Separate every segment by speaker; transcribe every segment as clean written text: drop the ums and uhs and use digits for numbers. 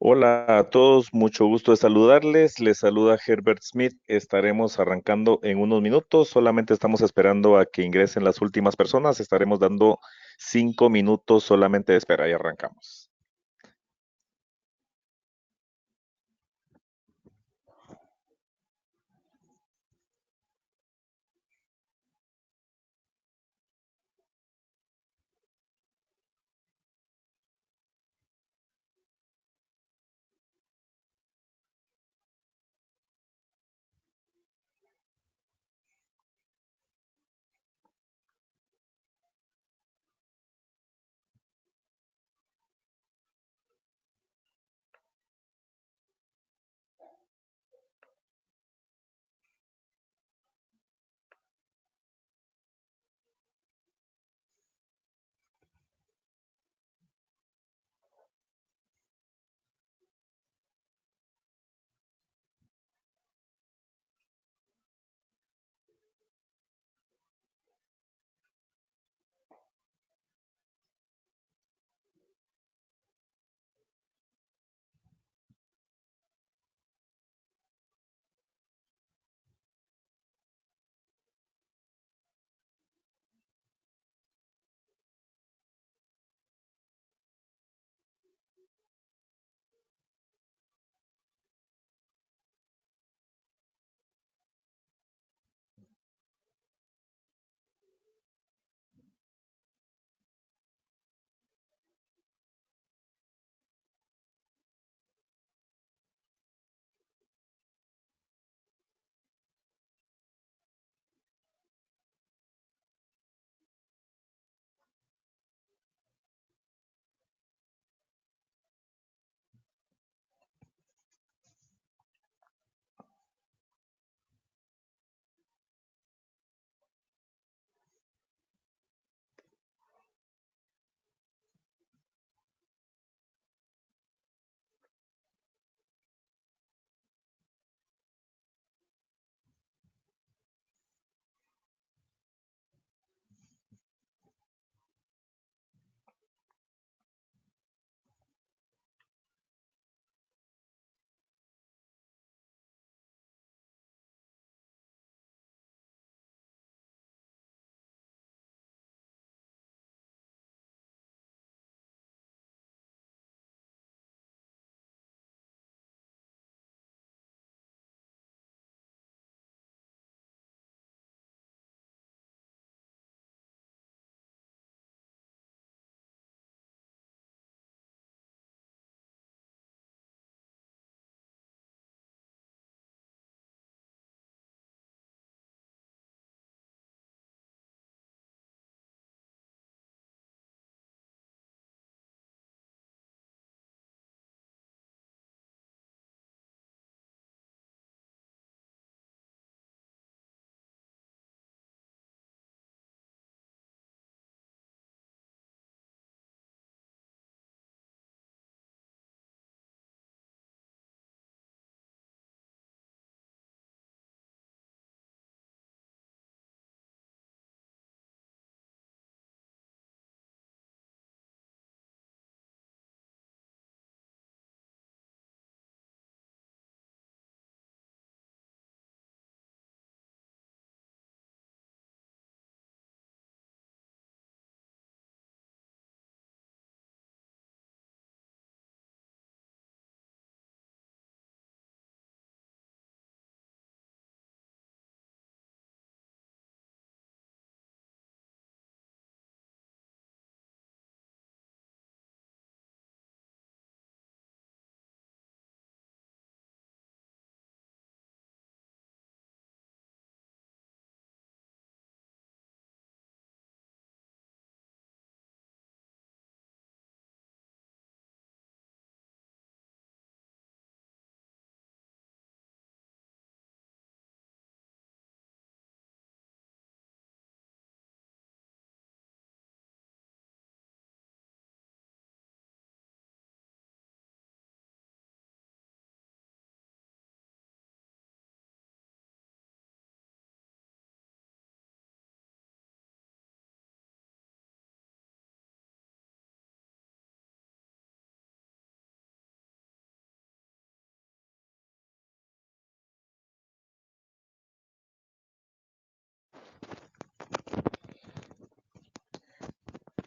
Speaker 1: Hola a todos, mucho gusto de saludarles. Les saluda Herbert Smith. Estaremos arrancando en unos minutos. Solamente estamos esperando a que ingresen las últimas personas. Estaremos dando 5 minutos solamente de espera y arrancamos.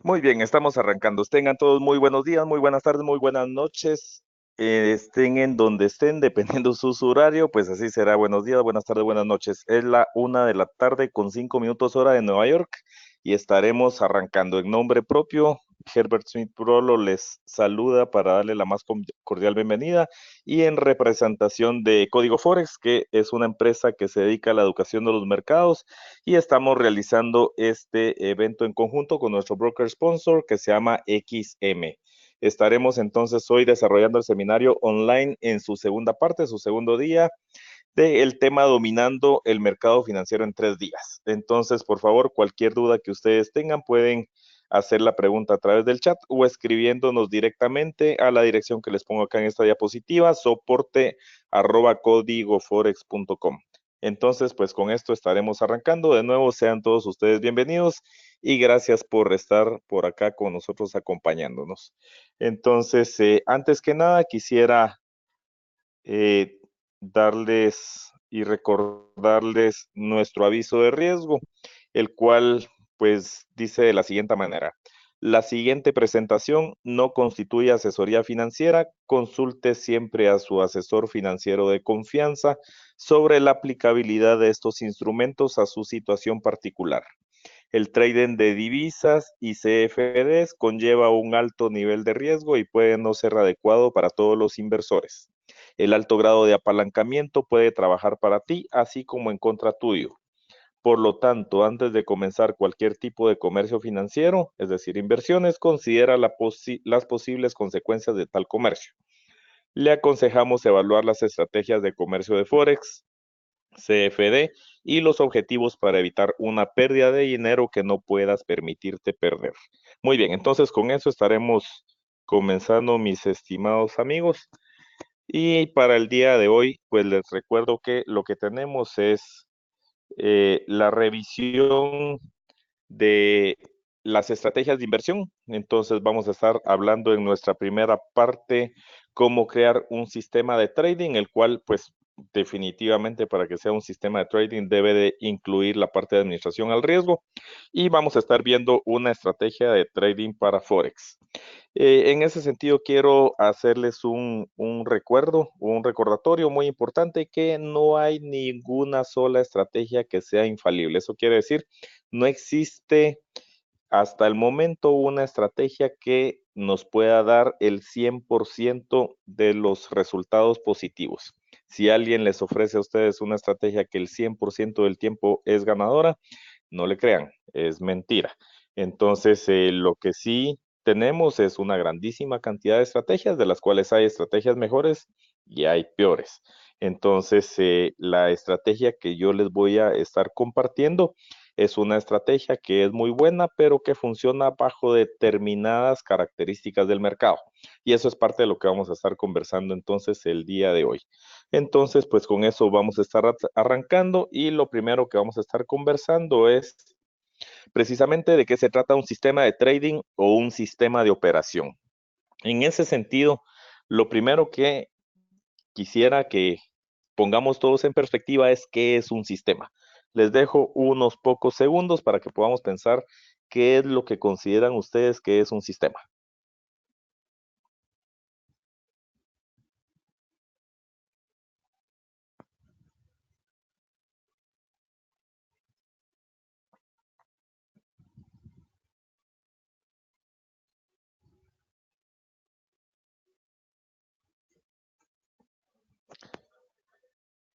Speaker 1: Muy bien, estamos arrancando. Tengan todos muy buenos días, muy buenas tardes, muy buenas noches. Estén en donde estén, dependiendo su horario, pues así será. Buenos días, buenas tardes, buenas noches. Es la 1 de la tarde con 5 minutos hora de Nueva York y estaremos arrancando en nombre propio. Herbert Smith Prolo les saluda para darle la más cordial bienvenida y en representación de Código Forex, que es una empresa que se dedica a la educación de los mercados y estamos realizando este evento en conjunto con nuestro broker sponsor que se llama XM. Estaremos entonces hoy desarrollando el seminario online en su segunda parte, su segundo día, del tema dominando el mercado financiero en 3 días. Entonces, por favor, cualquier duda que ustedes tengan, pueden hacer la pregunta a través del chat o escribiéndonos directamente a la dirección que les pongo acá en esta diapositiva, soporte@códigoforex.com. Entonces, pues con esto estaremos arrancando. De nuevo, sean todos ustedes bienvenidos y gracias por estar por acá con nosotros acompañándonos. Entonces, antes que nada, quisiera darles y recordarles nuestro aviso de riesgo, el cual pues dice de la siguiente manera. La siguiente presentación no constituye asesoría financiera. Consulte siempre a su asesor financiero de confianza sobre la aplicabilidad de estos instrumentos a su situación particular. El trading de divisas y CFDs conlleva un alto nivel de riesgo y puede no ser adecuado para todos los inversores. El alto grado de apalancamiento puede trabajar para ti, así como en contra tuyo. Por lo tanto, antes de comenzar cualquier tipo de comercio financiero, es decir, inversiones, considera las posibles consecuencias de tal comercio. Le aconsejamos evaluar las estrategias de comercio de Forex, CFD y los objetivos para evitar una pérdida de dinero que no puedas permitirte perder. Muy bien, entonces con eso estaremos comenzando, mis estimados amigos. Y para el día de hoy, pues les recuerdo que lo que tenemos es la revisión de las estrategias de inversión. Entonces vamos a estar hablando en nuestra primera parte cómo crear un sistema de trading, el cual pues definitivamente para que sea un sistema de trading debe de incluir la parte de administración al riesgo y vamos a estar viendo una estrategia de trading para Forex. En ese sentido, quiero hacerles un recuerdo, un recordatorio muy importante que no hay ninguna sola estrategia que sea infalible. Eso quiere decir, no existe hasta el momento una estrategia que nos pueda dar el 100% de los resultados positivos. Si alguien les ofrece a ustedes una estrategia que el 100% del tiempo es ganadora, no le crean, es mentira. Entonces, lo que sí tenemos es una grandísima cantidad de estrategias, de las cuales hay estrategias mejores y hay peores. Entonces, la estrategia que yo les voy a estar compartiendo es una estrategia que es muy buena, pero que funciona bajo determinadas características del mercado. Y eso es parte de lo que vamos a estar conversando entonces el día de hoy. Entonces, pues con eso vamos a estar arrancando y lo primero que vamos a estar conversando es precisamente de qué se trata un sistema de trading o un sistema de operación. En ese sentido, lo primero que quisiera que pongamos todos en perspectiva es qué es un sistema. Les dejo unos pocos segundos para que podamos pensar qué es lo que consideran ustedes que es un sistema.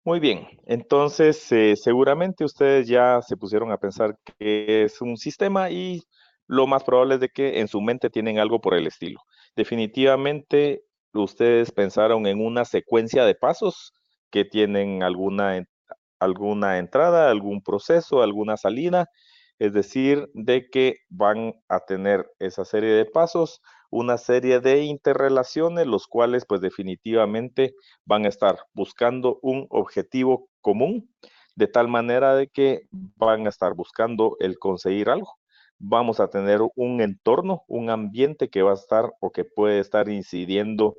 Speaker 1: Muy bien, entonces seguramente ustedes ya se pusieron a pensar qué es un sistema y lo más probable es de que en su mente tienen algo por el estilo. Definitivamente ustedes pensaron en una secuencia de pasos que tienen alguna entrada, algún proceso, alguna salida, es decir, de que van a tener esa serie de pasos, una serie de interrelaciones, los cuales pues definitivamente van a estar buscando un objetivo común, de tal manera de que van a estar buscando el conseguir algo. Vamos a tener un entorno, un ambiente que va a estar o que puede estar incidiendo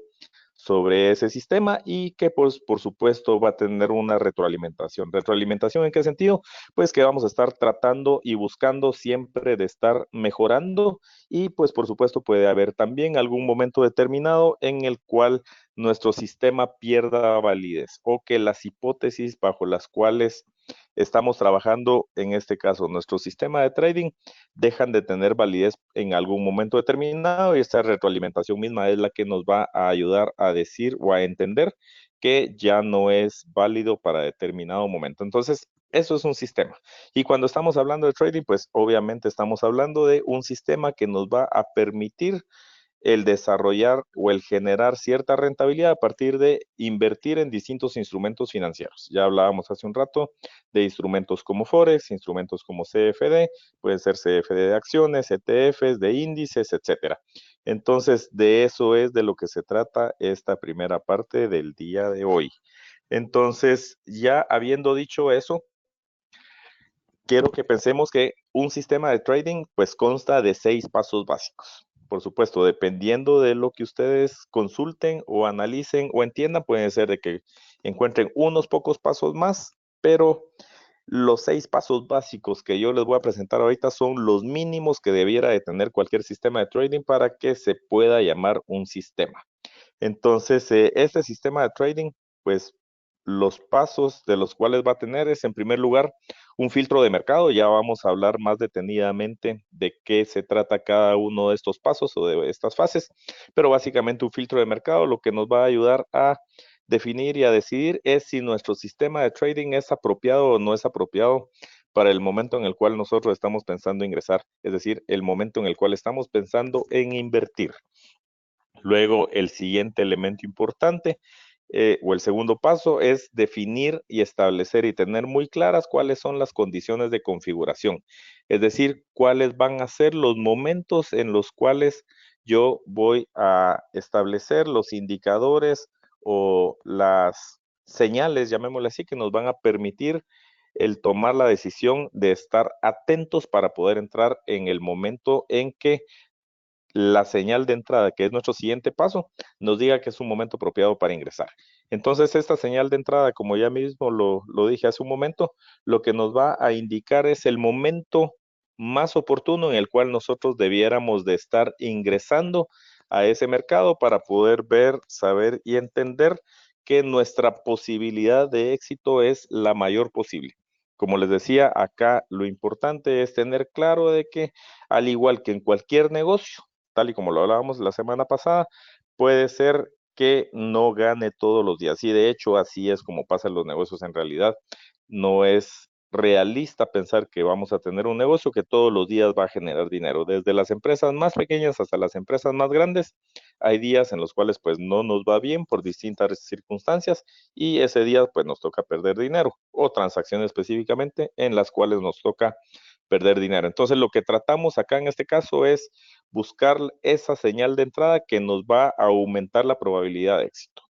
Speaker 1: sobre ese sistema y que pues por supuesto va a tener una retroalimentación. ¿Retroalimentación en qué sentido? Pues que vamos a estar tratando y buscando siempre de estar mejorando y pues por supuesto puede haber también algún momento determinado en el cual nuestro sistema pierda validez o que las hipótesis bajo las cuales estamos trabajando, en este caso nuestro sistema de trading, dejan de tener validez en algún momento determinado y esta retroalimentación misma es la que nos va a ayudar a decir o a entender que ya no es válido para determinado momento. Entonces, eso es un sistema. Y cuando estamos hablando de trading, pues obviamente estamos hablando de un sistema que nos va a permitir el desarrollar o el generar cierta rentabilidad a partir de invertir en distintos instrumentos financieros. Ya hablábamos hace un rato de instrumentos como Forex, instrumentos como CFD, puede ser CFD de acciones, ETFs, de índices, etcétera. Entonces, de eso es de lo que se trata esta primera parte del día de hoy. Entonces, ya habiendo dicho eso, quiero que pensemos que un sistema de trading pues consta de 6 pasos básicos. Por supuesto, dependiendo de lo que ustedes consulten o analicen o entiendan, puede ser de que encuentren unos pocos pasos más, pero los 6 pasos básicos que yo les voy a presentar ahorita son los mínimos que debiera de tener cualquier sistema de trading para que se pueda llamar un sistema. Entonces, este sistema de trading, pues los pasos de los cuales va a tener es, en primer lugar, un filtro de mercado. Ya vamos a hablar más detenidamente de qué se trata cada uno de estos pasos o de estas fases, pero básicamente un filtro de mercado lo que nos va a ayudar a definir y a decidir es si nuestro sistema de trading es apropiado o no es apropiado para el momento en el cual nosotros estamos pensando ingresar, es decir, el momento en el cual estamos pensando en invertir. Luego, el siguiente elemento importante o el segundo paso es definir y establecer y tener muy claras cuáles son las condiciones de configuración. Es decir, cuáles van a ser los momentos en los cuales yo voy a establecer los indicadores o las señales, llamémosle así, que nos van a permitir el tomar la decisión de estar atentos para poder entrar en el momento en que la señal de entrada, que es nuestro siguiente paso, nos diga que es un momento apropiado para ingresar. Entonces, esta señal de entrada, como ya mismo lo dije hace un momento, lo que nos va a indicar es el momento más oportuno en el cual nosotros debiéramos de estar ingresando a ese mercado para poder ver, saber y entender que nuestra posibilidad de éxito es la mayor posible. Como les decía, acá lo importante es tener claro de que, al igual que en cualquier negocio, tal y como lo hablábamos la semana pasada, puede ser que no gane todos los días. Y de hecho, así es como pasan los negocios en realidad. No es realista pensar que vamos a tener un negocio que todos los días va a generar dinero. Desde las empresas más pequeñas hasta las empresas más grandes, hay días en los cuales pues no nos va bien por distintas circunstancias y ese día pues nos toca perder dinero o transacciones específicamente en las cuales nos toca perder dinero. Entonces, lo que tratamos acá en este caso es buscar esa señal de entrada que nos va a aumentar la probabilidad de éxito.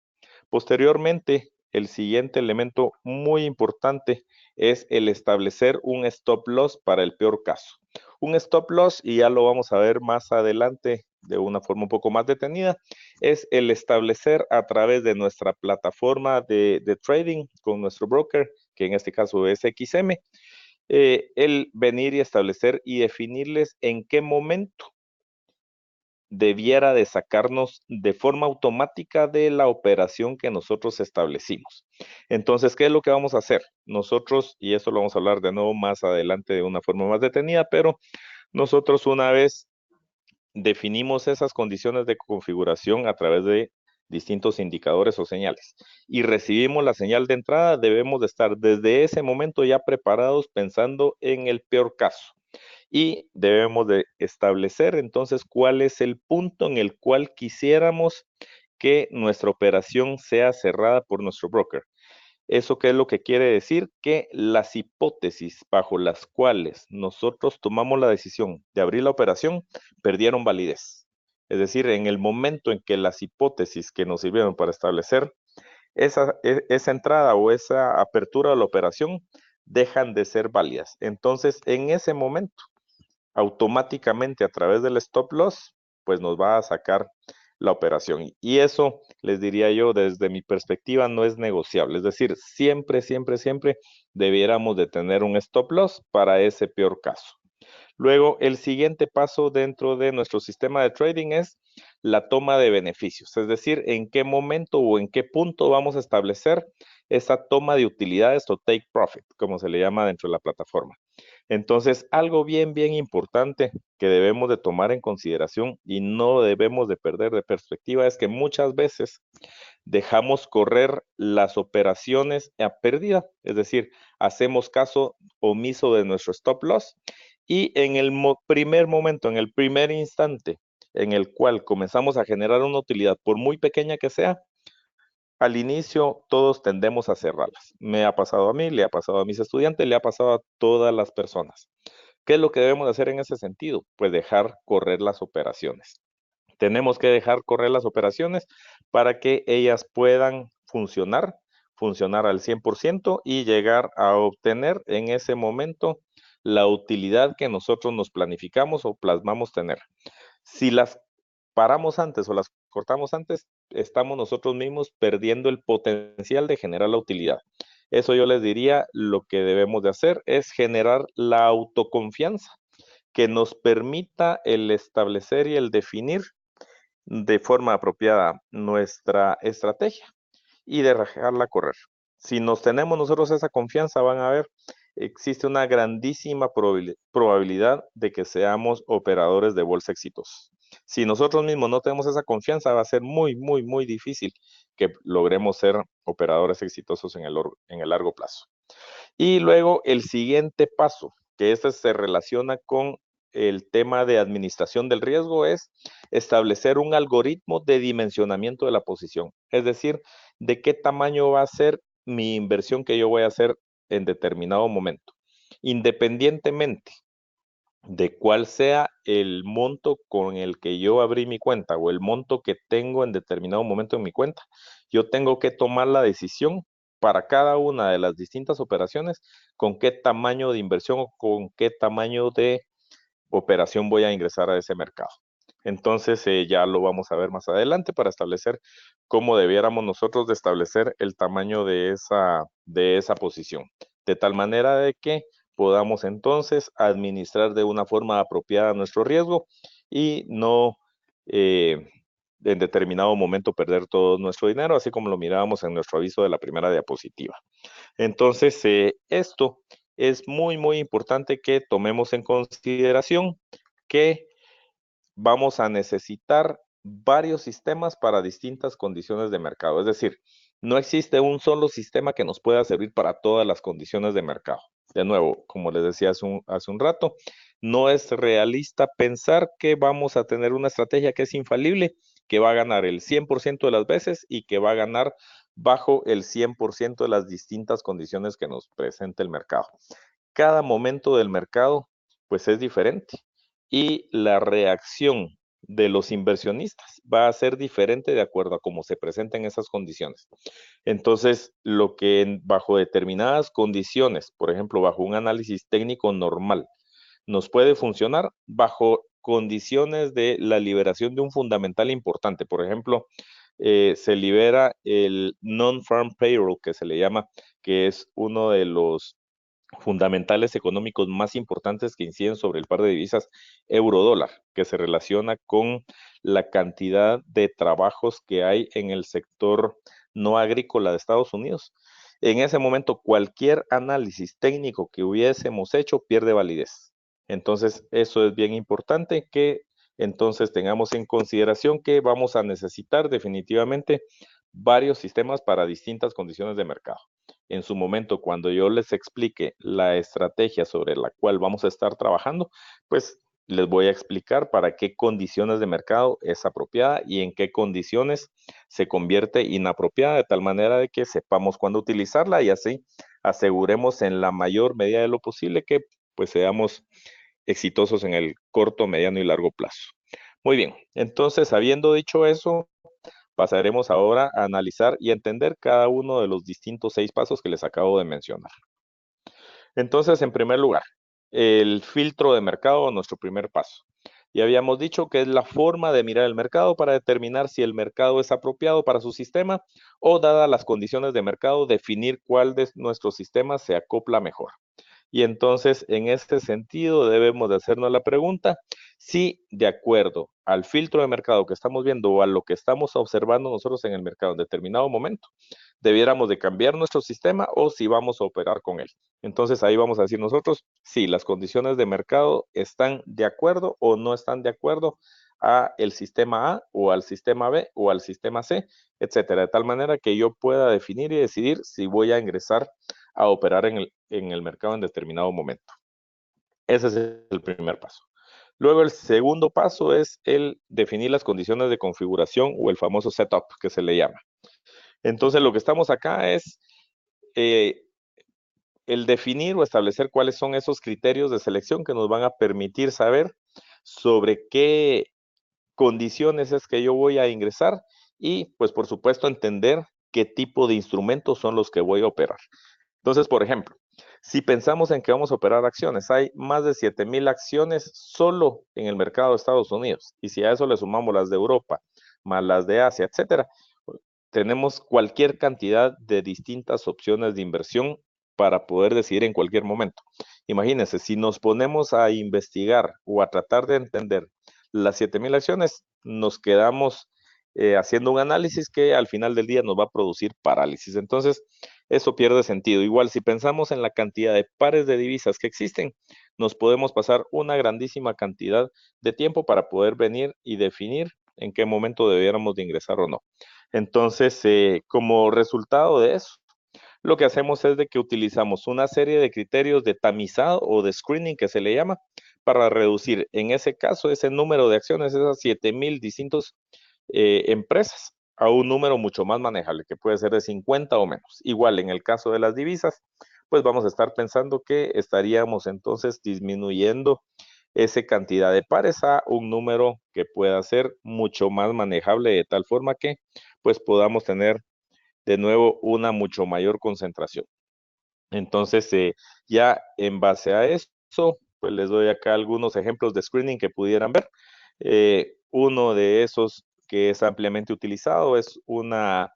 Speaker 1: Posteriormente, el siguiente elemento muy importante es el establecer un stop loss para el peor caso. Un stop loss, y ya lo vamos a ver más adelante de una forma un poco más detenida, es el establecer a través de nuestra plataforma de trading con nuestro broker, que en este caso es XM, el venir y establecer y definirles en qué momento debiera de sacarnos de forma automática de la operación que nosotros establecimos. Entonces, ¿qué es lo que vamos a hacer? Nosotros, y eso lo vamos a hablar de nuevo más adelante de una forma más detenida, pero nosotros una vez definimos esas condiciones de configuración a través de distintos indicadores o señales y recibimos la señal de entrada, debemos de estar desde ese momento ya preparados pensando en el peor caso y debemos de establecer entonces cuál es el punto en el cual quisiéramos que nuestra operación sea cerrada por nuestro broker. ¿Eso qué es lo que quiere decir? Que las hipótesis bajo las cuales nosotros tomamos la decisión de abrir la operación perdieron validez. Es decir, en el momento en que las hipótesis que nos sirvieron para establecer esa entrada o esa apertura de la operación dejan de ser válidas. Entonces, en ese momento, automáticamente a través del stop loss, pues nos va a sacar la operación. Y eso, les diría yo, desde mi perspectiva, no es negociable. Es decir, siempre, siempre, siempre debiéramos de tener un stop loss para ese peor caso. Luego, el siguiente paso dentro de nuestro sistema de trading es la toma de beneficios, es decir, en qué momento o en qué punto vamos a establecer esa toma de utilidades o take profit, como se le llama dentro de la plataforma. Entonces, algo bien, bien importante que debemos de tomar en consideración y no debemos de perder de perspectiva es que muchas veces dejamos correr las operaciones a pérdida, es decir, hacemos caso omiso de nuestro stop loss y en el primer momento, en el primer instante en el cual comenzamos a generar una utilidad, por muy pequeña que sea, al inicio todos tendemos a cerrarlas. Me ha pasado a mí, le ha pasado a mis estudiantes, le ha pasado a todas las personas. ¿Qué es lo que debemos hacer en ese sentido? Pues dejar correr las operaciones. Tenemos que dejar correr las operaciones para que ellas puedan funcionar al 100% y llegar a obtener en ese momento la utilidad que nosotros nos planificamos o plasmamos tener. Si las paramos antes o las cortamos antes, estamos nosotros mismos perdiendo el potencial de generar la utilidad. Eso yo les diría, lo que debemos de hacer es generar la autoconfianza que nos permita el establecer y el definir de forma apropiada nuestra estrategia y de dejarla correr. Si nos tenemos nosotros esa confianza, van a ver, existe una grandísima probabilidad de que seamos operadores de bolsa exitosos. Si nosotros mismos no tenemos esa confianza, va a ser muy, muy, muy difícil que logremos ser operadores exitosos en el largo plazo. Y luego el siguiente paso, que este se relaciona con el tema de administración del riesgo, es establecer un algoritmo de dimensionamiento de la posición. Es decir, de qué tamaño va a ser mi inversión que yo voy a hacer en determinado momento. Independientemente de cuál sea el monto con el que yo abrí mi cuenta o el monto que tengo en determinado momento en mi cuenta, yo tengo que tomar la decisión para cada una de las distintas operaciones con qué tamaño de inversión o con qué tamaño de operación voy a ingresar a ese mercado. Entonces ya lo vamos a ver más adelante para establecer cómo debiéramos nosotros de establecer el tamaño de esa posición. De tal manera de que podamos entonces administrar de una forma apropiada nuestro riesgo y no en determinado momento perder todo nuestro dinero, así como lo mirábamos en nuestro aviso de la primera diapositiva. Entonces, esto es muy, muy importante que tomemos en consideración que vamos a necesitar varios sistemas para distintas condiciones de mercado. Es decir, no existe un solo sistema que nos pueda servir para todas las condiciones de mercado. De nuevo, como les decía hace un rato, no es realista pensar que vamos a tener una estrategia que es infalible, que va a ganar el 100% de las veces y que va a ganar bajo el 100% de las distintas condiciones que nos presenta el mercado. Cada momento del mercado, pues es diferente y la reacción de los inversionistas va a ser diferente de acuerdo a cómo se presenten esas condiciones. Entonces, lo que bajo determinadas condiciones, por ejemplo, bajo un análisis técnico normal, nos puede funcionar bajo condiciones de la liberación de un fundamental importante. Por ejemplo, se libera el non-farm payroll, que se le llama, que es uno de los fundamentales económicos más importantes que inciden sobre el par de divisas euro-dólar, que se relaciona con la cantidad de trabajos que hay en el sector no agrícola de Estados Unidos. En ese momento, cualquier análisis técnico que hubiésemos hecho pierde validez. Entonces, eso es bien importante que entonces tengamos en consideración que vamos a necesitar definitivamente varios sistemas para distintas condiciones de mercado. En su momento, cuando yo les explique la estrategia sobre la cual vamos a estar trabajando, pues les voy a explicar para qué condiciones de mercado es apropiada y en qué condiciones se convierte inapropiada, de tal manera de que sepamos cuándo utilizarla y así aseguremos en la mayor medida de lo posible que pues seamos exitosos en el corto, mediano y largo plazo. Muy bien, entonces habiendo dicho eso, pasaremos ahora a analizar y entender cada uno de los distintos 6 pasos que les acabo de mencionar. Entonces, en primer lugar, el filtro de mercado, nuestro primer paso. Y habíamos dicho que es la forma de mirar el mercado para determinar si el mercado es apropiado para su sistema o, dadas las condiciones de mercado, definir cuál de nuestros sistemas se acopla mejor. Y entonces, en este sentido, debemos de hacernos la pregunta si, de acuerdo al filtro de mercado que estamos viendo o a lo que estamos observando nosotros en el mercado en determinado momento, debiéramos de cambiar nuestro sistema o si vamos a operar con él. Entonces, ahí vamos a decir nosotros si las condiciones de mercado están de acuerdo o no están de acuerdo a el sistema A o al sistema B o al sistema C, etcétera, de tal manera que yo pueda definir y decidir si voy a ingresar a operar en el mercado en determinado momento. Ese es el primer paso. Luego el segundo paso es el definir las condiciones de configuración o el famoso setup que se le llama. Entonces lo que estamos acá es eh, el definir o establecer cuáles son esos criterios de selección que nos van a permitir saber sobre qué condiciones es que yo voy a ingresar y pues por supuesto entender qué tipo de instrumentos son los que voy a operar. Entonces, por ejemplo, si pensamos en que vamos a operar acciones, hay más de 7,000 acciones solo en el mercado de Estados Unidos. Y si a eso le sumamos las de Europa, más las de Asia, etcétera, tenemos cualquier cantidad de distintas opciones de inversión para poder decidir en cualquier momento. Imagínense, si nos ponemos a investigar o a tratar de entender las 7,000 acciones, nos quedamos haciendo un análisis que al final del día nos va a producir parálisis. Entonces, eso pierde sentido. Igual, si pensamos en la cantidad de pares de divisas que existen, nos podemos pasar una grandísima cantidad de tiempo para poder venir y definir en qué momento debiéramos de ingresar o no. Entonces, como resultado de eso, lo que hacemos es de que utilizamos una serie de criterios de tamizado o de screening que se le llama para reducir, en ese caso, ese número de acciones, esas 7,000 distintos empresas, a un número mucho más manejable, que puede ser de 50 o menos. Igual, en el caso de las divisas, pues vamos a estar pensando que estaríamos entonces disminuyendo esa cantidad de pares a un número que pueda ser mucho más manejable de tal forma que pues podamos tener de nuevo una mucho mayor concentración. Entonces, ya en base a eso, pues les doy acá algunos ejemplos de screening que pudieran ver. Uno de esos que es ampliamente utilizado es una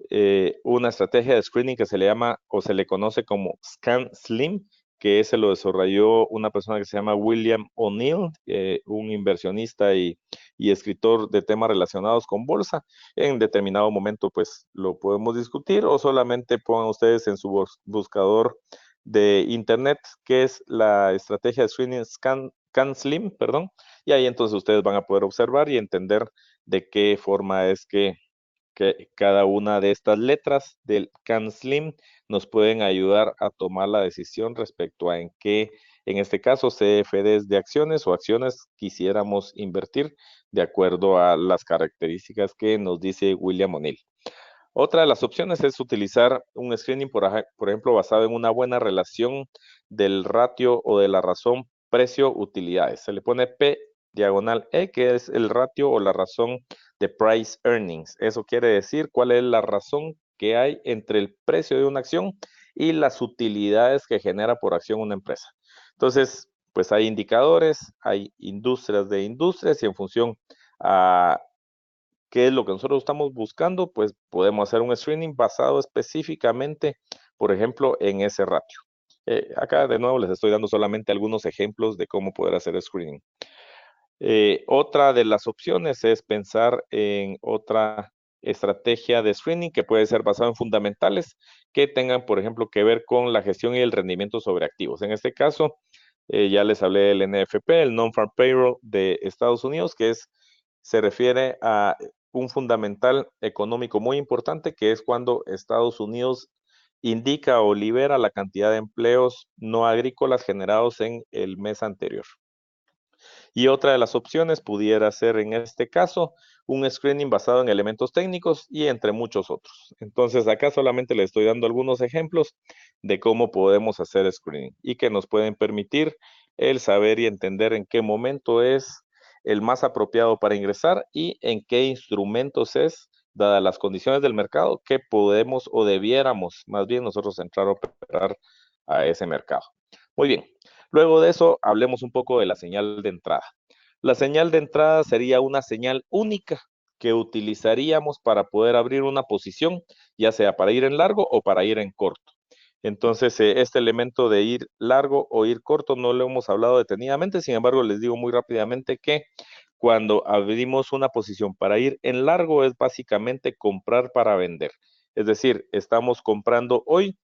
Speaker 1: estrategia de screening que se le llama o se le conoce como Scan Slim, que ese lo desarrolló una persona que se llama William O'Neill, un inversionista y escritor de temas relacionados con bolsa. En determinado momento, pues lo podemos discutir o solamente pongan ustedes en su buscador de internet, que es la estrategia de screening Scan Slim, perdón, y ahí entonces ustedes van a poder observar y entender de qué forma es que cada una de estas letras del CanSlim nos pueden ayudar a tomar la decisión respecto a en qué, en este caso, CFDs de acciones o acciones quisiéramos invertir de acuerdo a las características que nos dice William O'Neill. Otra de las opciones es utilizar un screening, por ejemplo, basado en una buena relación del ratio o de la razón precio-utilidades. Se le pone P diagonal E, que es el ratio o la razón de price earnings. Eso quiere decir cuál es la razón que hay entre el precio de una acción y las utilidades que genera por acción una empresa. Entonces, pues hay indicadores, hay industrias de industrias y en función a qué es lo que nosotros estamos buscando, pues podemos hacer un screening basado específicamente, por ejemplo, en ese ratio. Acá de nuevo les estoy dando solamente algunos ejemplos de cómo poder hacer screening. Otra de las opciones es pensar en otra estrategia de screening que puede ser basada en fundamentales que tengan, por ejemplo, que ver con la gestión y el rendimiento sobre activos. En este caso, ya les hablé del NFP, el Non-Farm Payroll de Estados Unidos, que se refiere a un fundamental económico muy importante, que es cuando Estados Unidos indica o libera la cantidad de empleos no agrícolas generados en el mes anterior. Y otra de las opciones pudiera ser, en este caso, un screening basado en elementos técnicos y entre muchos otros. Entonces, acá solamente le estoy dando algunos ejemplos de cómo podemos hacer screening y que nos pueden permitir el saber y entender en qué momento es el más apropiado para ingresar y en qué instrumentos es, dadas las condiciones del mercado, que podemos o debiéramos más bien nosotros entrar a operar a ese mercado. Muy bien. Luego de eso, hablemos un poco de la señal de entrada. La señal de entrada sería una señal única que utilizaríamos para poder abrir una posición, ya sea para ir en largo o para ir en corto. Entonces, este elemento de ir largo o ir corto no lo hemos hablado detenidamente, sin embargo, les digo muy rápidamente que cuando abrimos una posición para ir en largo es básicamente comprar para vender. Es decir, estamos comprando hoy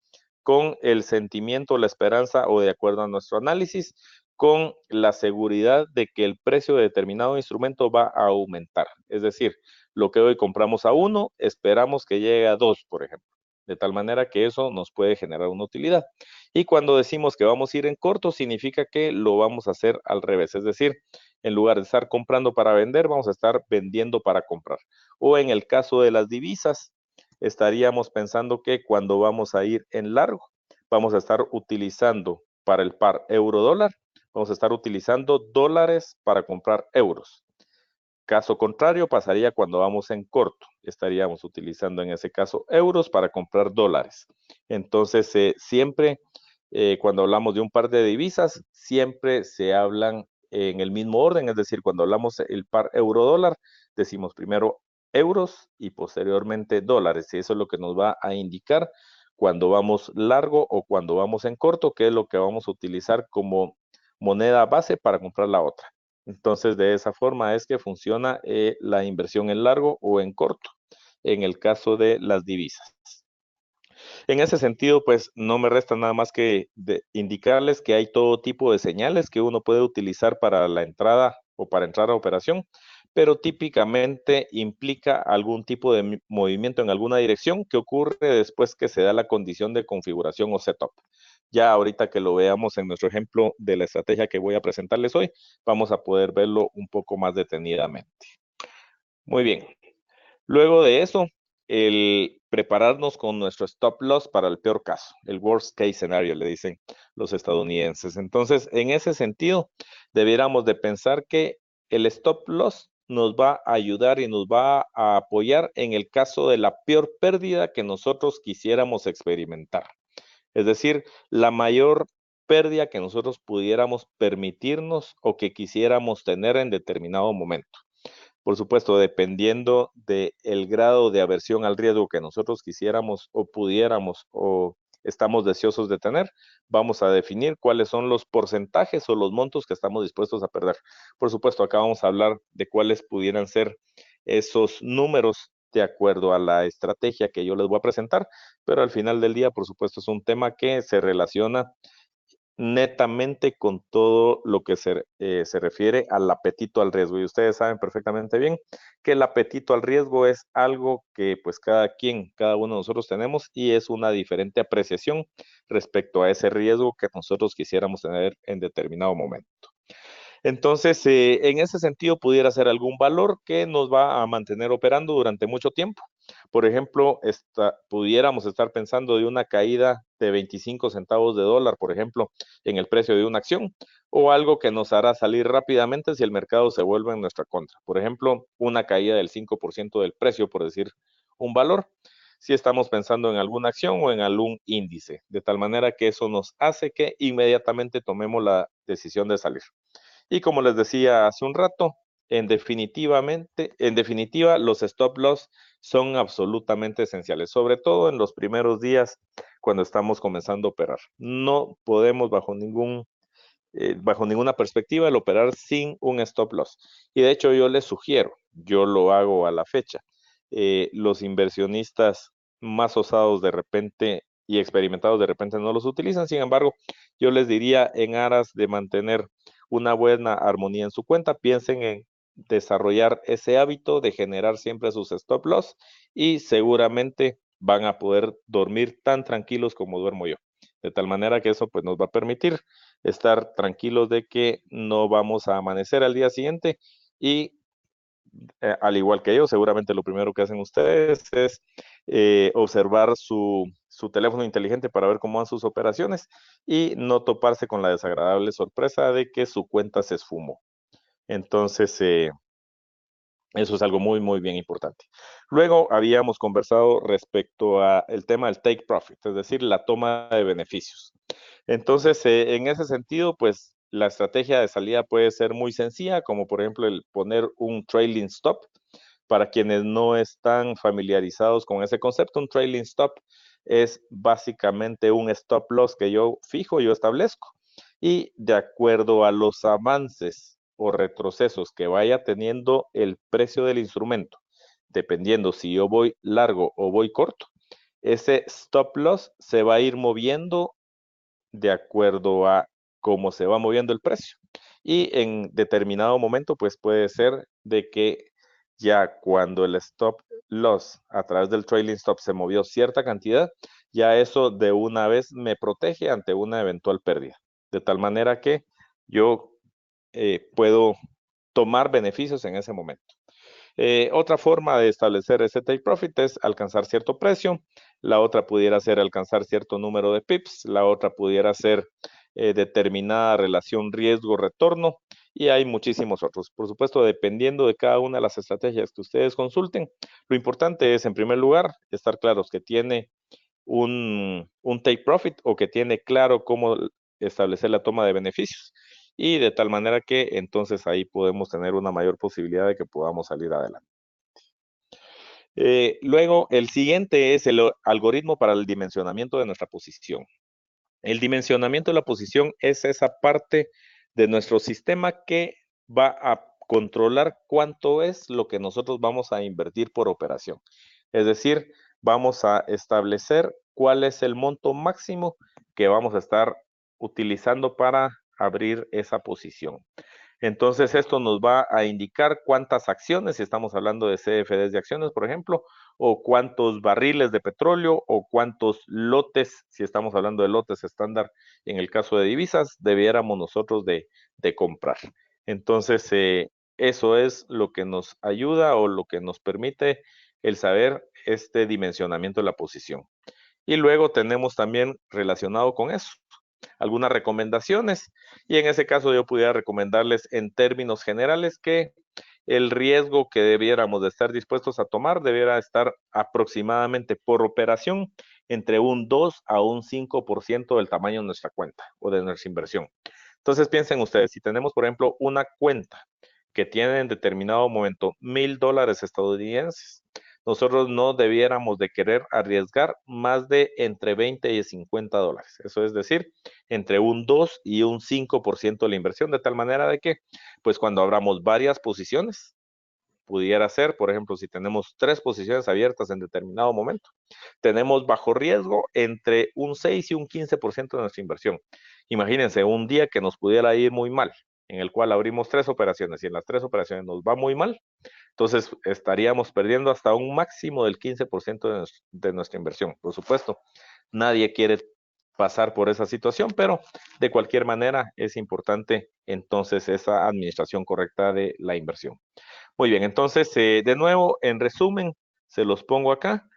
Speaker 1: con el sentimiento, la esperanza o de acuerdo a nuestro análisis, con la seguridad de que el precio de determinado instrumento va a aumentar. Es decir, lo que hoy compramos a 1, esperamos que llegue a 2, por ejemplo. De tal manera que eso nos puede generar una utilidad. Y cuando decimos que vamos a ir en corto, significa que lo vamos a hacer al revés. Es decir, en lugar de estar comprando para vender, vamos a estar vendiendo para comprar. O en el caso de las divisas, estaríamos pensando que cuando vamos a ir en largo, vamos a estar utilizando para el par euro-dólar, vamos a estar utilizando dólares para comprar euros. Caso contrario, pasaría cuando vamos en corto. Estaríamos utilizando en ese caso euros para comprar dólares. Entonces, siempre cuando hablamos de un par de divisas, siempre se hablan en el mismo orden, es decir, cuando hablamos el par euro-dólar, decimos primero euros y posteriormente dólares. Y eso es lo que nos va a indicar cuando vamos largo o cuando vamos en corto, que es lo que vamos a utilizar como moneda base para comprar la otra. Entonces, de esa forma es que funciona la inversión en largo o en corto, en el caso de las divisas. En ese sentido, pues no me resta nada más que indicarles que hay todo tipo de señales que uno puede utilizar para la entrada o para entrar a operación, pero típicamente implica algún tipo de movimiento en alguna dirección que ocurre después que se da la condición de configuración o setup. Ya ahorita que lo veamos en nuestro ejemplo de la estrategia que voy a presentarles hoy, vamos a poder verlo un poco más detenidamente. Muy bien. Luego de eso, el prepararnos con nuestro stop loss para el peor caso, el worst case scenario, le dicen los estadounidenses. Entonces, en ese sentido, debiéramos de pensar que el stop loss nos va a ayudar y nos va a apoyar en el caso de la peor pérdida que nosotros quisiéramos experimentar. Es decir, la mayor pérdida que nosotros pudiéramos permitirnos o que quisiéramos tener en determinado momento. Por supuesto, dependiendo del grado de aversión al riesgo que nosotros quisiéramos o pudiéramos o estamos deseosos de tener, vamos a definir cuáles son los porcentajes o los montos que estamos dispuestos a perder. Por supuesto, acá vamos a hablar de cuáles pudieran ser esos números de acuerdo a la estrategia que yo les voy a presentar, pero al final del día, por supuesto, es un tema que se relaciona netamente con todo lo que se refiere al apetito al riesgo. Y ustedes saben perfectamente bien que el apetito al riesgo es algo que pues cada uno de nosotros tenemos y es una diferente apreciación respecto a ese riesgo que nosotros quisiéramos tener en determinado momento. Entonces, en ese sentido, pudiera ser algún valor que nos va a mantener operando durante mucho tiempo. Por ejemplo, pudiéramos estar pensando de una caída de 25 centavos de dólar, por ejemplo, en el precio de una acción, o algo que nos hará salir rápidamente si el mercado se vuelve en nuestra contra. Por ejemplo, una caída del 5% del precio, por decir un valor, si estamos pensando en alguna acción o en algún índice, de tal manera que eso nos hace que inmediatamente tomemos la decisión de salir. Y como les decía hace un rato, en definitiva, los stop loss son absolutamente esenciales, sobre todo en los primeros días cuando estamos comenzando a operar. No podemos bajo ninguna perspectiva el operar sin un stop loss. Y de hecho yo les sugiero, yo lo hago a la fecha, los inversionistas más osados de repente y experimentados de repente no los utilizan, sin embargo, yo les diría en aras de mantener una buena armonía en su cuenta, piensen en desarrollar ese hábito de generar siempre sus stop loss y seguramente van a poder dormir tan tranquilos como duermo yo. De tal manera que eso pues nos va a permitir estar tranquilos de que no vamos a amanecer al día siguiente y al igual que yo, seguramente lo primero que hacen ustedes es observar su teléfono inteligente para ver cómo van sus operaciones y no toparse con la desagradable sorpresa de que su cuenta se esfumó. Entonces, eso es algo muy, muy bien importante. Luego habíamos conversado respecto al tema del take profit, es decir, la toma de beneficios. Entonces, en ese sentido, pues la estrategia de salida puede ser muy sencilla, como por ejemplo el poner un trailing stop. Para quienes no están familiarizados con ese concepto, un trailing stop es básicamente un stop loss que yo fijo, yo establezco, y de acuerdo a los avances o retrocesos que vaya teniendo el precio del instrumento, dependiendo si yo voy largo o voy corto, ese stop loss se va a ir moviendo de acuerdo a cómo se va moviendo el precio. Y en determinado momento, pues puede ser de que ya cuando el stop loss a través del trailing stop se movió cierta cantidad, ya eso de una vez me protege ante una eventual pérdida. De tal manera que yo puedo tomar beneficios en ese momento. Otra forma de establecer ese take profit es alcanzar cierto precio, la otra pudiera ser alcanzar cierto número de pips, la otra pudiera ser determinada relación riesgo-retorno y hay muchísimos otros. Por supuesto, dependiendo de cada una de las estrategias que ustedes consulten, lo importante es, en primer lugar, estar claros que tiene un take profit o que tiene claro cómo establecer la toma de beneficios y de tal manera que entonces ahí podemos tener una mayor posibilidad de que podamos salir adelante. Luego, el siguiente es el algoritmo para el dimensionamiento de nuestra posición. El dimensionamiento de la posición es esa parte de nuestro sistema que va a controlar cuánto es lo que nosotros vamos a invertir por operación. Es decir, vamos a establecer cuál es el monto máximo que vamos a estar utilizando para abrir esa posición. Entonces, esto nos va a indicar cuántas acciones, si estamos hablando de CFDs de acciones, por ejemplo, o cuántos barriles de petróleo, o cuántos lotes, si estamos hablando de lotes estándar, en el caso de divisas, debiéramos nosotros de comprar. Entonces, eso es lo que nos ayuda o lo que nos permite el saber este dimensionamiento de la posición. Y luego tenemos también relacionado con eso algunas recomendaciones y en ese caso yo pudiera recomendarles en términos generales que el riesgo que debiéramos de estar dispuestos a tomar debiera estar aproximadamente por operación entre un 2 a un 5% del tamaño de nuestra cuenta o de nuestra inversión. Entonces piensen ustedes, si tenemos por ejemplo una cuenta que tiene en determinado momento $1,000 estadounidenses, nosotros no debiéramos de querer arriesgar más de entre 20 y 50 dólares. Eso es decir, entre un 2 y un 5% de la inversión, de tal manera de que, pues cuando abramos varias posiciones, pudiera ser, por ejemplo, si tenemos 3 posiciones abiertas en determinado momento, tenemos bajo riesgo entre un 6 y un 15% de nuestra inversión. Imagínense un día que nos pudiera ir muy mal, en el cual abrimos 3 operaciones y en las 3 operaciones nos va muy mal, entonces estaríamos perdiendo hasta un máximo del 15% de nuestra inversión. Por supuesto, nadie quiere pasar por esa situación, pero de cualquier manera es importante entonces esa administración correcta de la inversión. Muy bien, entonces de nuevo, en resumen, se los pongo acá.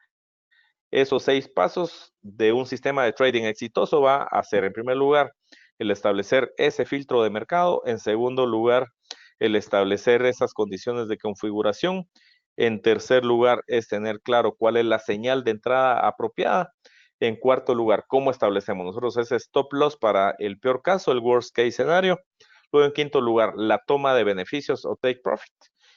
Speaker 1: Esos 6 pasos de un sistema de trading exitoso va a ser, en primer lugar, el establecer ese filtro de mercado. En segundo lugar, el establecer esas condiciones de configuración. En tercer lugar, es tener claro cuál es la señal de entrada apropiada. En cuarto lugar, cómo establecemos nosotros ese stop loss para el peor caso, el worst case scenario. Luego, en quinto lugar, la toma de beneficios o take profit.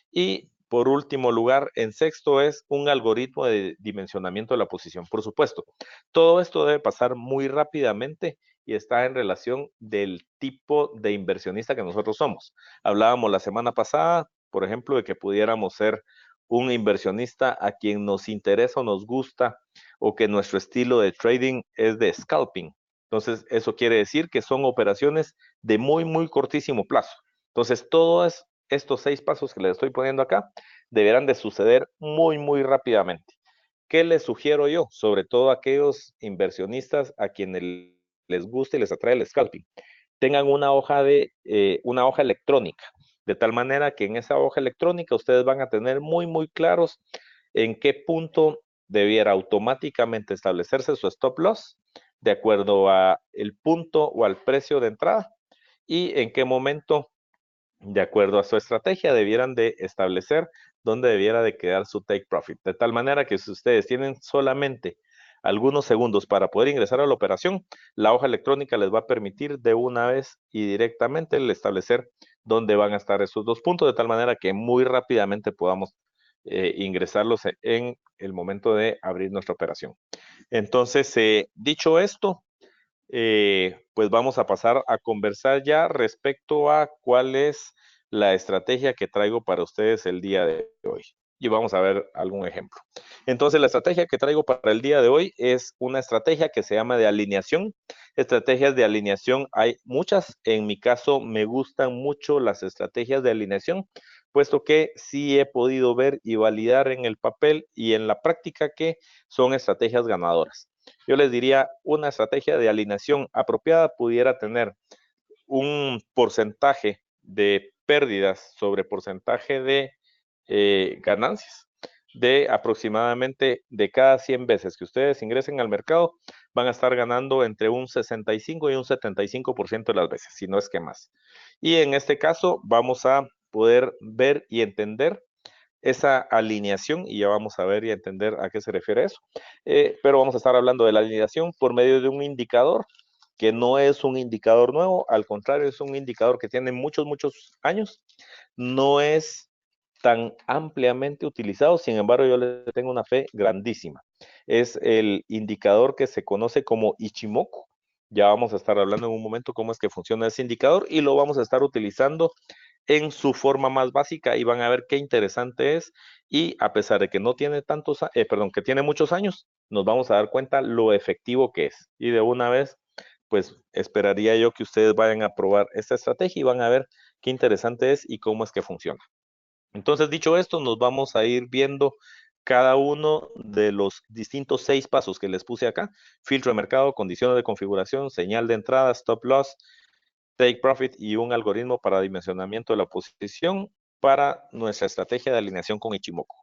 Speaker 1: Y por último lugar, en sexto es un algoritmo de dimensionamiento de la posición. Por supuesto, todo esto debe pasar muy rápidamente y está en relación del tipo de inversionista que nosotros somos. Hablábamos la semana pasada, por ejemplo, de que pudiéramos ser un inversionista a quien nos interesa o nos gusta o que nuestro estilo de trading es de scalping. Entonces, eso quiere decir que son operaciones de muy, muy cortísimo plazo. Entonces, todos estos 6 pasos que les estoy poniendo acá deberán de suceder muy, muy rápidamente. ¿Qué les sugiero yo? Sobre todo a aquellos inversionistas a quienes les gusta y les atrae el scalping. Tengan una hoja electrónica, de tal manera que en esa hoja electrónica ustedes van a tener muy, muy claros en qué punto debiera automáticamente establecerse su stop loss de acuerdo a el punto o al precio de entrada y en qué momento de acuerdo a su estrategia, debieran de establecer dónde debiera de quedar su take profit. De tal manera que si ustedes tienen solamente algunos segundos para poder ingresar a la operación, la hoja electrónica les va a permitir de una vez y directamente el establecer dónde van a estar esos dos puntos, de tal manera que muy rápidamente podamos ingresarlos en el momento de abrir nuestra operación. Entonces, dicho esto, pues vamos a pasar a conversar ya respecto a cuál es la estrategia que traigo para ustedes el día de hoy. Y vamos a ver algún ejemplo. Entonces, la estrategia que traigo para el día de hoy es una estrategia que se llama de alineación. Estrategias de alineación hay muchas. En mi caso, me gustan mucho las estrategias de alineación, puesto que sí he podido ver y validar en el papel y en la práctica que son estrategias ganadoras. Yo les diría, una estrategia de alineación apropiada pudiera tener un porcentaje de pérdidas sobre porcentaje de ganancias de aproximadamente de cada 100 veces que ustedes ingresen al mercado, van a estar ganando entre un 65 y un 75% de las veces, si no es que más. Y en este caso vamos a poder ver y entender esa alineación y ya vamos a ver y entender a qué se refiere eso. Pero vamos a estar hablando de la alineación por medio de un indicador que no es un indicador nuevo, al contrario, es un indicador que tiene muchos años, no es tan ampliamente utilizado, sin embargo, yo le tengo una fe grandísima. Es el indicador que se conoce como Ichimoku. Ya vamos a estar hablando en un momento cómo es que funciona ese indicador y lo vamos a estar utilizando en su forma más básica y van a ver qué interesante es y a pesar de que no tiene que tiene muchos años, nos vamos a dar cuenta lo efectivo que es. Y de una vez, pues esperaría yo que ustedes vayan a probar esta estrategia y van a ver qué interesante es y cómo es que funciona. Entonces, dicho esto, nos vamos a ir viendo cada uno de los distintos 6 pasos que les puse acá. Filtro de mercado, condiciones de configuración, señal de entrada, stop loss, take profit y un algoritmo para dimensionamiento de la posición para nuestra estrategia de alineación con Ichimoku.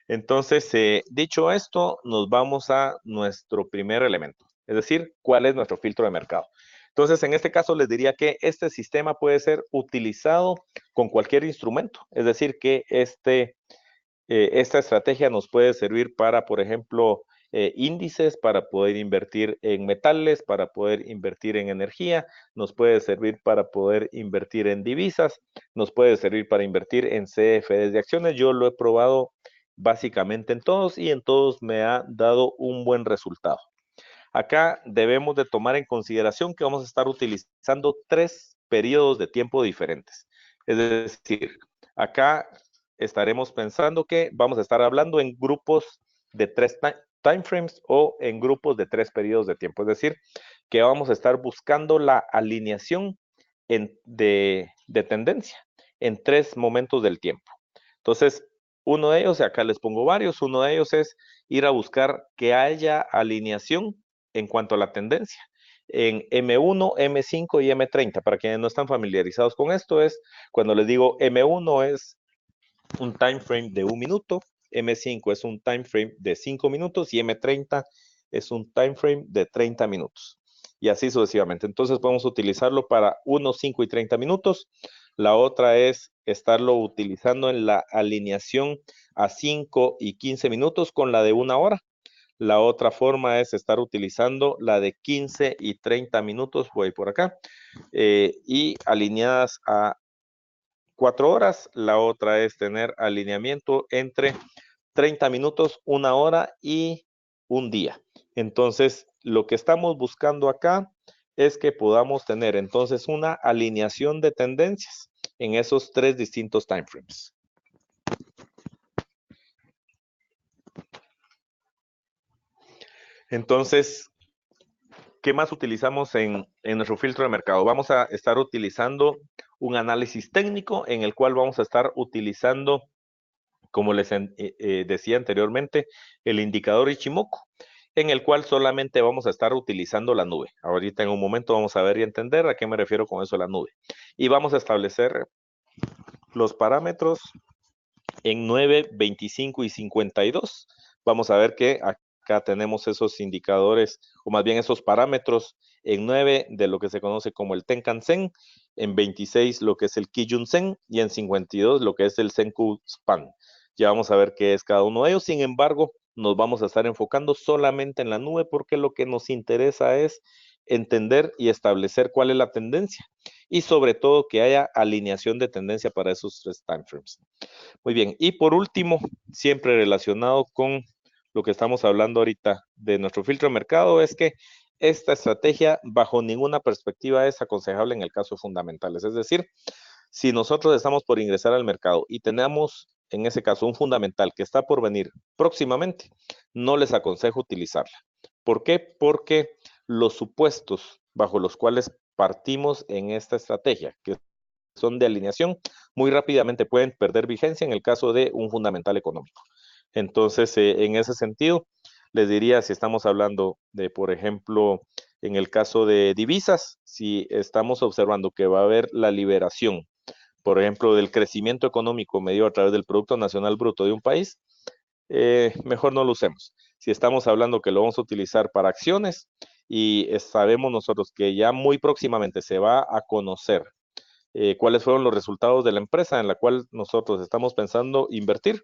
Speaker 1: Entonces, dicho esto, nos vamos a nuestro primer elemento, es decir, cuál es nuestro filtro de mercado. Entonces, en este caso les diría que este sistema puede ser utilizado con cualquier instrumento, es decir, que esta estrategia nos puede servir para, por ejemplo, índices, para poder invertir en metales, para poder invertir en energía, nos puede servir para poder invertir en divisas, nos puede servir para invertir en CFDs de acciones. Yo lo he probado básicamente en todos y en todos me ha dado un buen resultado. Acá debemos de tomar en consideración que vamos a estar utilizando 3 periodos de tiempo diferentes. Es decir, acá estaremos pensando que vamos a estar hablando en grupos de 3 time frames o en grupos de 3 periodos de tiempo. Es decir, que vamos a estar buscando la alineación de tendencia en 3 momentos del tiempo. Entonces, uno de ellos, acá les pongo varios, uno de ellos es ir a buscar que haya alineación en cuanto a la tendencia. En M1, M5 y M30, para quienes no están familiarizados con esto, es cuando les digo M1 es un time frame de 1 minuto, M5 es un time frame de 5 minutos y M30 es un time frame de 30 minutos. Y así sucesivamente. Entonces podemos utilizarlo para 1, 5 y 30 minutos. La otra es estarlo utilizando en la alineación a 5 y 15 minutos con la de 1 hora. La otra forma es estar utilizando la de 15 y 30 minutos, voy por acá, y alineadas a 4 horas. La otra es tener alineamiento entre 30 minutos, 1 hora y un día. Entonces, lo que estamos buscando acá es que podamos tener entonces una alineación de tendencias en esos 3 distintos time frames. Entonces, ¿qué más utilizamos en nuestro filtro de mercado? Vamos a estar utilizando un análisis técnico en el cual vamos a estar utilizando, como les decía anteriormente, el indicador Ichimoku, en el cual solamente vamos a estar utilizando la nube. Ahorita en un momento vamos a ver y entender a qué me refiero con eso la nube. Y vamos a establecer los parámetros en 9, 25 y 52. Vamos a ver que acá tenemos esos indicadores, o más bien esos parámetros en 9 de lo que se conoce como el Tenkan-sen, en 26 lo que es el Kijun-sen y en 52 lo que es el Senkou-span. Ya vamos a ver qué es cada uno de ellos. Sin embargo, nos vamos a estar enfocando solamente en la nube porque lo que nos interesa es entender y establecer cuál es la tendencia y sobre todo que haya alineación de tendencia para esos 3 timeframes. Muy bien, y por último, siempre relacionado con lo que estamos hablando ahorita de nuestro filtro de mercado, es que esta estrategia bajo ninguna perspectiva es aconsejable en el caso de fundamentales. Es decir, si nosotros estamos por ingresar al mercado y tenemos en ese caso un fundamental que está por venir próximamente, no les aconsejo utilizarla. ¿Por qué? Porque los supuestos bajo los cuales partimos en esta estrategia, que son de alineación, muy rápidamente pueden perder vigencia en el caso de un fundamental económico. Entonces, en ese sentido, les diría, si estamos hablando de, por ejemplo, en el caso de divisas, si estamos observando que va a haber la liberación, por ejemplo, del crecimiento económico medido a través del Producto Nacional Bruto de un país, mejor no lo usemos. Si estamos hablando que lo vamos a utilizar para acciones y sabemos nosotros que ya muy próximamente se va a conocer cuáles fueron los resultados de la empresa en la cual nosotros estamos pensando invertir,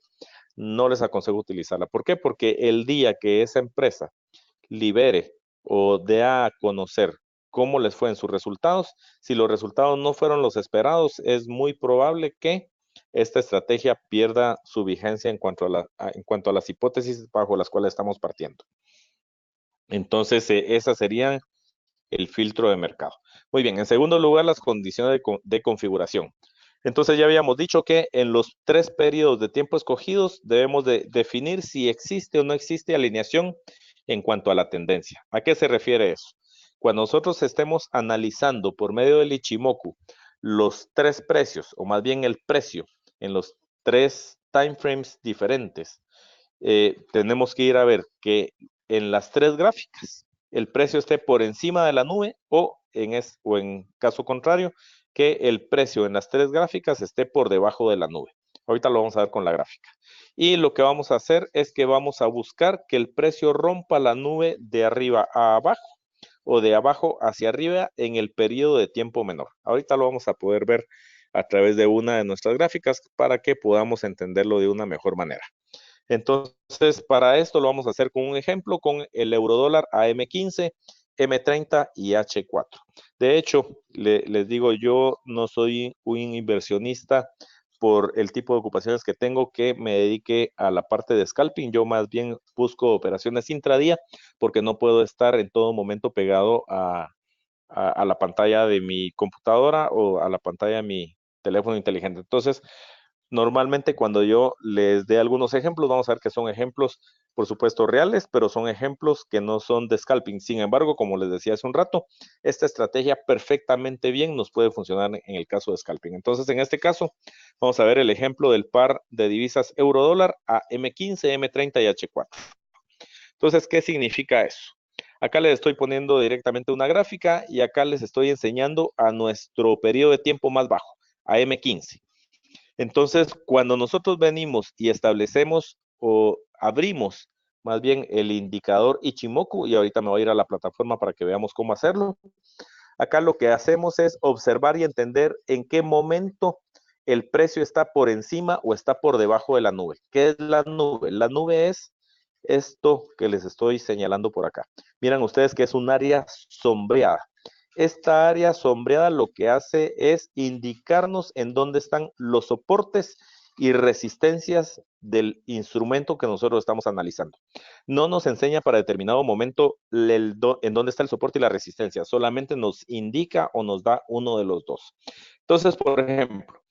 Speaker 1: no les aconsejo utilizarla. ¿Por qué? Porque el día que esa empresa libere o dé a conocer cómo les fue en sus resultados, si los resultados no fueron los esperados, es muy probable que esta estrategia pierda su vigencia en cuanto a las hipótesis bajo las cuales estamos partiendo. Entonces, esas serían el filtro de mercado. Muy bien, en segundo lugar, las condiciones de configuración. Entonces ya habíamos dicho que en los 3 periodos de tiempo escogidos debemos de definir si existe o no existe alineación en cuanto a la tendencia. ¿A qué se refiere eso? Cuando nosotros estemos analizando por medio del Ichimoku los 3 precios, o más bien el precio en los 3 timeframes diferentes, tenemos que ir a ver que en las 3 gráficas el precio esté por encima de la nube o en caso contrario, que el precio en las 3 gráficas esté por debajo de la nube. Ahorita lo vamos a ver con la gráfica. Y lo que vamos a hacer es que vamos a buscar que el precio rompa la nube de arriba a abajo o de abajo hacia arriba en el periodo de tiempo menor. Ahorita lo vamos a poder ver a través de una de nuestras gráficas para que podamos entenderlo de una mejor manera. Entonces, para esto lo vamos a hacer con un ejemplo, con el eurodólar a M15, M30 y H4. De hecho, les digo, yo no soy un inversionista por el tipo de ocupaciones que tengo que me dedique a la parte de scalping. Yo más bien busco operaciones intradía porque no puedo estar en todo momento pegado a la pantalla de mi computadora o a la pantalla de mi teléfono inteligente. Entonces, normalmente cuando yo les dé algunos ejemplos, vamos a ver que son ejemplos, por supuesto, reales, pero son ejemplos que no son de scalping. Sin embargo, como les decía hace un rato, esta estrategia perfectamente bien nos puede funcionar en el caso de scalping. Entonces, en este caso, vamos a ver el ejemplo del par de divisas euro-dólar a M15, M30 y H4. Entonces, ¿qué significa eso? Acá les estoy poniendo directamente una gráfica y acá les estoy enseñando a nuestro periodo de tiempo más bajo, a M15. Entonces, cuando nosotros venimos y establecemos o abrimos más bien el indicador Ichimoku, y ahorita me voy a ir a la plataforma para que veamos cómo hacerlo, acá lo que hacemos es observar y entender en qué momento el precio está por encima o está por debajo de la nube. ¿Qué es la nube? La nube es esto que les estoy señalando por acá. Miran ustedes que es un área sombreada. Esta área sombreada lo que hace es indicarnos en dónde están los soportes y resistencias del instrumento que nosotros estamos analizando. No nos enseña para determinado momento en dónde está el soporte y la resistencia, solamente nos indica o nos da uno de los dos. Entonces, por ejemplo,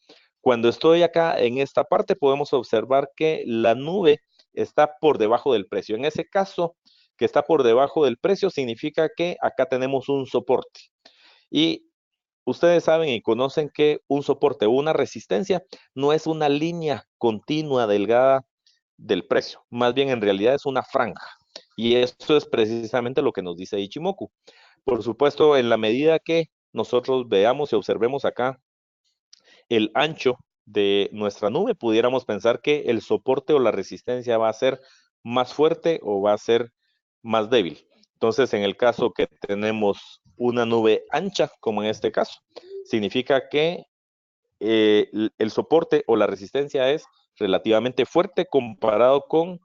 Speaker 1: cuando estoy acá en esta parte, podemos observar que la nube está por debajo del precio. En ese caso, que está por debajo del precio, significa que acá tenemos un soporte. Y ustedes saben y conocen que un soporte o una resistencia no es una línea continua, delgada del precio. Más bien, en realidad es una franja. Y eso es precisamente lo que nos dice Ichimoku. Por supuesto, en la medida que nosotros veamos y observemos acá el ancho de nuestra nube, pudiéramos pensar que el soporte o la resistencia va a ser más fuerte o va a ser más débil. Entonces, en el caso que tenemos una nube ancha, como en este caso, significa que el soporte o la resistencia es relativamente fuerte comparado con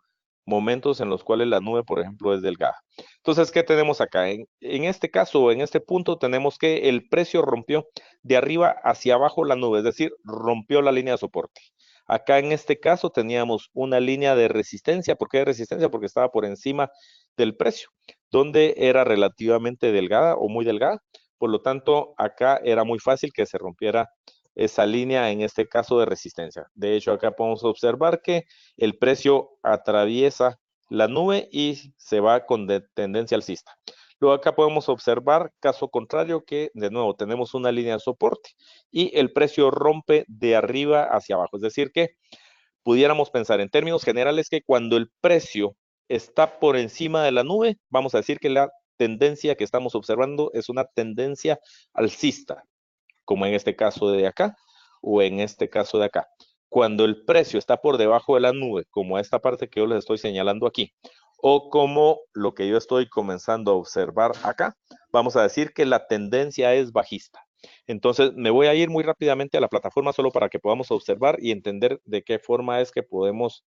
Speaker 1: momentos en los cuales la nube, por ejemplo, es delgada. Entonces, ¿qué tenemos acá? En este caso, en este punto, tenemos que el precio rompió de arriba hacia abajo la nube, es decir, rompió la línea de soporte. Acá en este caso teníamos una línea de resistencia. ¿Por qué de resistencia? Porque estaba por encima del precio, donde era relativamente delgada o muy delgada. Por lo tanto, acá era muy fácil que se rompiera esa línea, en este caso de resistencia. De hecho, acá podemos observar que el precio atraviesa la nube y se va con tendencia alcista. Luego acá podemos observar, caso contrario, que de nuevo tenemos una línea de soporte y el precio rompe de arriba hacia abajo. Es decir, que pudiéramos pensar en términos generales que cuando el precio está por encima de la nube, vamos a decir que la tendencia que estamos observando es una tendencia alcista, como en este caso de acá o en este caso de acá. Cuando el precio está por debajo de la nube, como esta parte que yo les estoy señalando aquí, o como lo que yo estoy comenzando a observar acá, vamos a decir que la tendencia es bajista. Entonces, me voy a ir muy rápidamente a la plataforma solo para que podamos observar y entender de qué forma es que podemos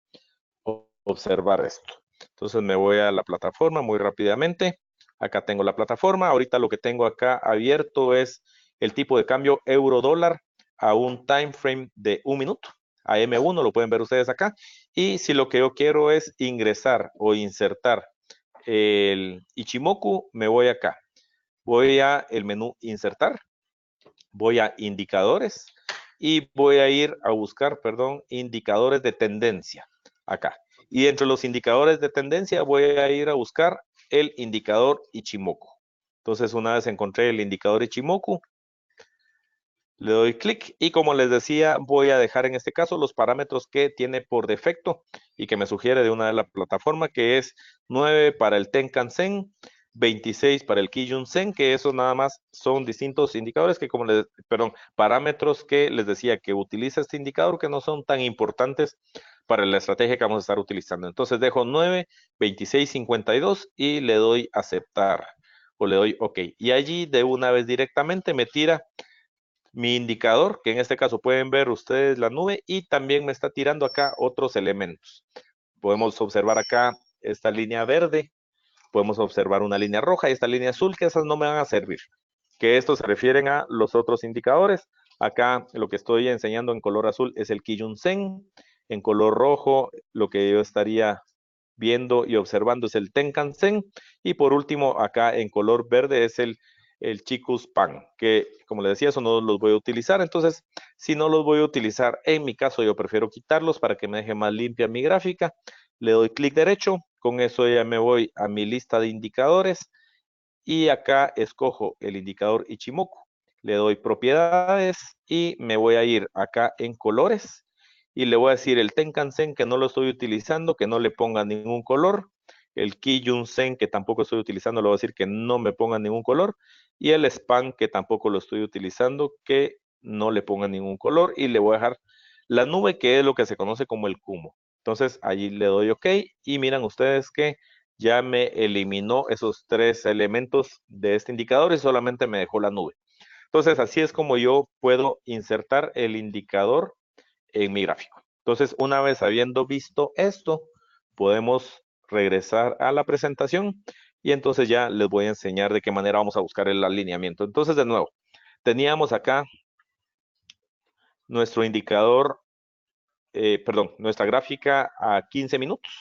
Speaker 1: observar esto. Entonces, me voy a la plataforma muy rápidamente. Acá tengo la plataforma. Ahorita lo que tengo acá abierto es el tipo de cambio euro-dólar a un time frame de 1 minuto, a M1, lo pueden ver ustedes acá. Y si lo que yo quiero es ingresar o insertar el Ichimoku, me voy acá. Voy a el menú insertar, voy a indicadores y voy a ir a buscar, perdón, indicadores de tendencia acá. Y entre los indicadores de tendencia voy a ir a buscar el indicador Ichimoku. Entonces, una vez encontré el indicador Ichimoku, le doy clic y como les decía, voy a dejar en este caso los parámetros que tiene por defecto y que me sugiere de una de la plataforma, que es 9 para el Tenkan-sen, 26 para el Kijun-sen, que esos nada más son distintos indicadores que parámetros que les decía que utiliza este indicador que no son tan importantes para la estrategia que vamos a estar utilizando. Entonces dejo 9, 26, 52 y le doy aceptar o le doy OK. Y allí de una vez directamente me tira mi indicador, que en este caso pueden ver ustedes la nube, y también me está tirando acá otros elementos. Podemos observar acá esta línea verde, podemos observar una línea roja y esta línea azul, que esas no me van a servir, que estos se refieren a los otros indicadores. Acá lo que estoy enseñando en color azul es el Kijun-sen, en color rojo lo que yo estaría viendo y observando es el Tenkan-sen, y por último acá en color verde es el Chikus Pan, que como les decía, eso no los voy a utilizar. Entonces, si no los voy a utilizar, en mi caso yo prefiero quitarlos para que me deje más limpia mi gráfica. Le doy clic derecho, con eso ya me voy a mi lista de indicadores y acá escojo el indicador Ichimoku. Le doy propiedades y me voy a ir acá en colores y le voy a decir el Tenkan-sen que no lo estoy utilizando, que no le ponga ningún color. El Kijun-sen que tampoco estoy utilizando, le voy a decir que no me ponga ningún color. Y el Span que tampoco lo estoy utilizando, que no le ponga ningún color. Y le voy a dejar la nube, que es lo que se conoce como el Kumo. Entonces allí le doy OK y miran ustedes que ya me eliminó esos 3 elementos de este indicador y solamente me dejó la nube. Entonces, así es como yo puedo insertar el indicador en mi gráfico. Entonces, una vez habiendo visto esto, podemos regresar a la presentación y entonces ya les voy a enseñar de qué manera vamos a buscar el alineamiento. Entonces, de nuevo, teníamos acá nuestro indicador, nuestra gráfica a 15 minutos.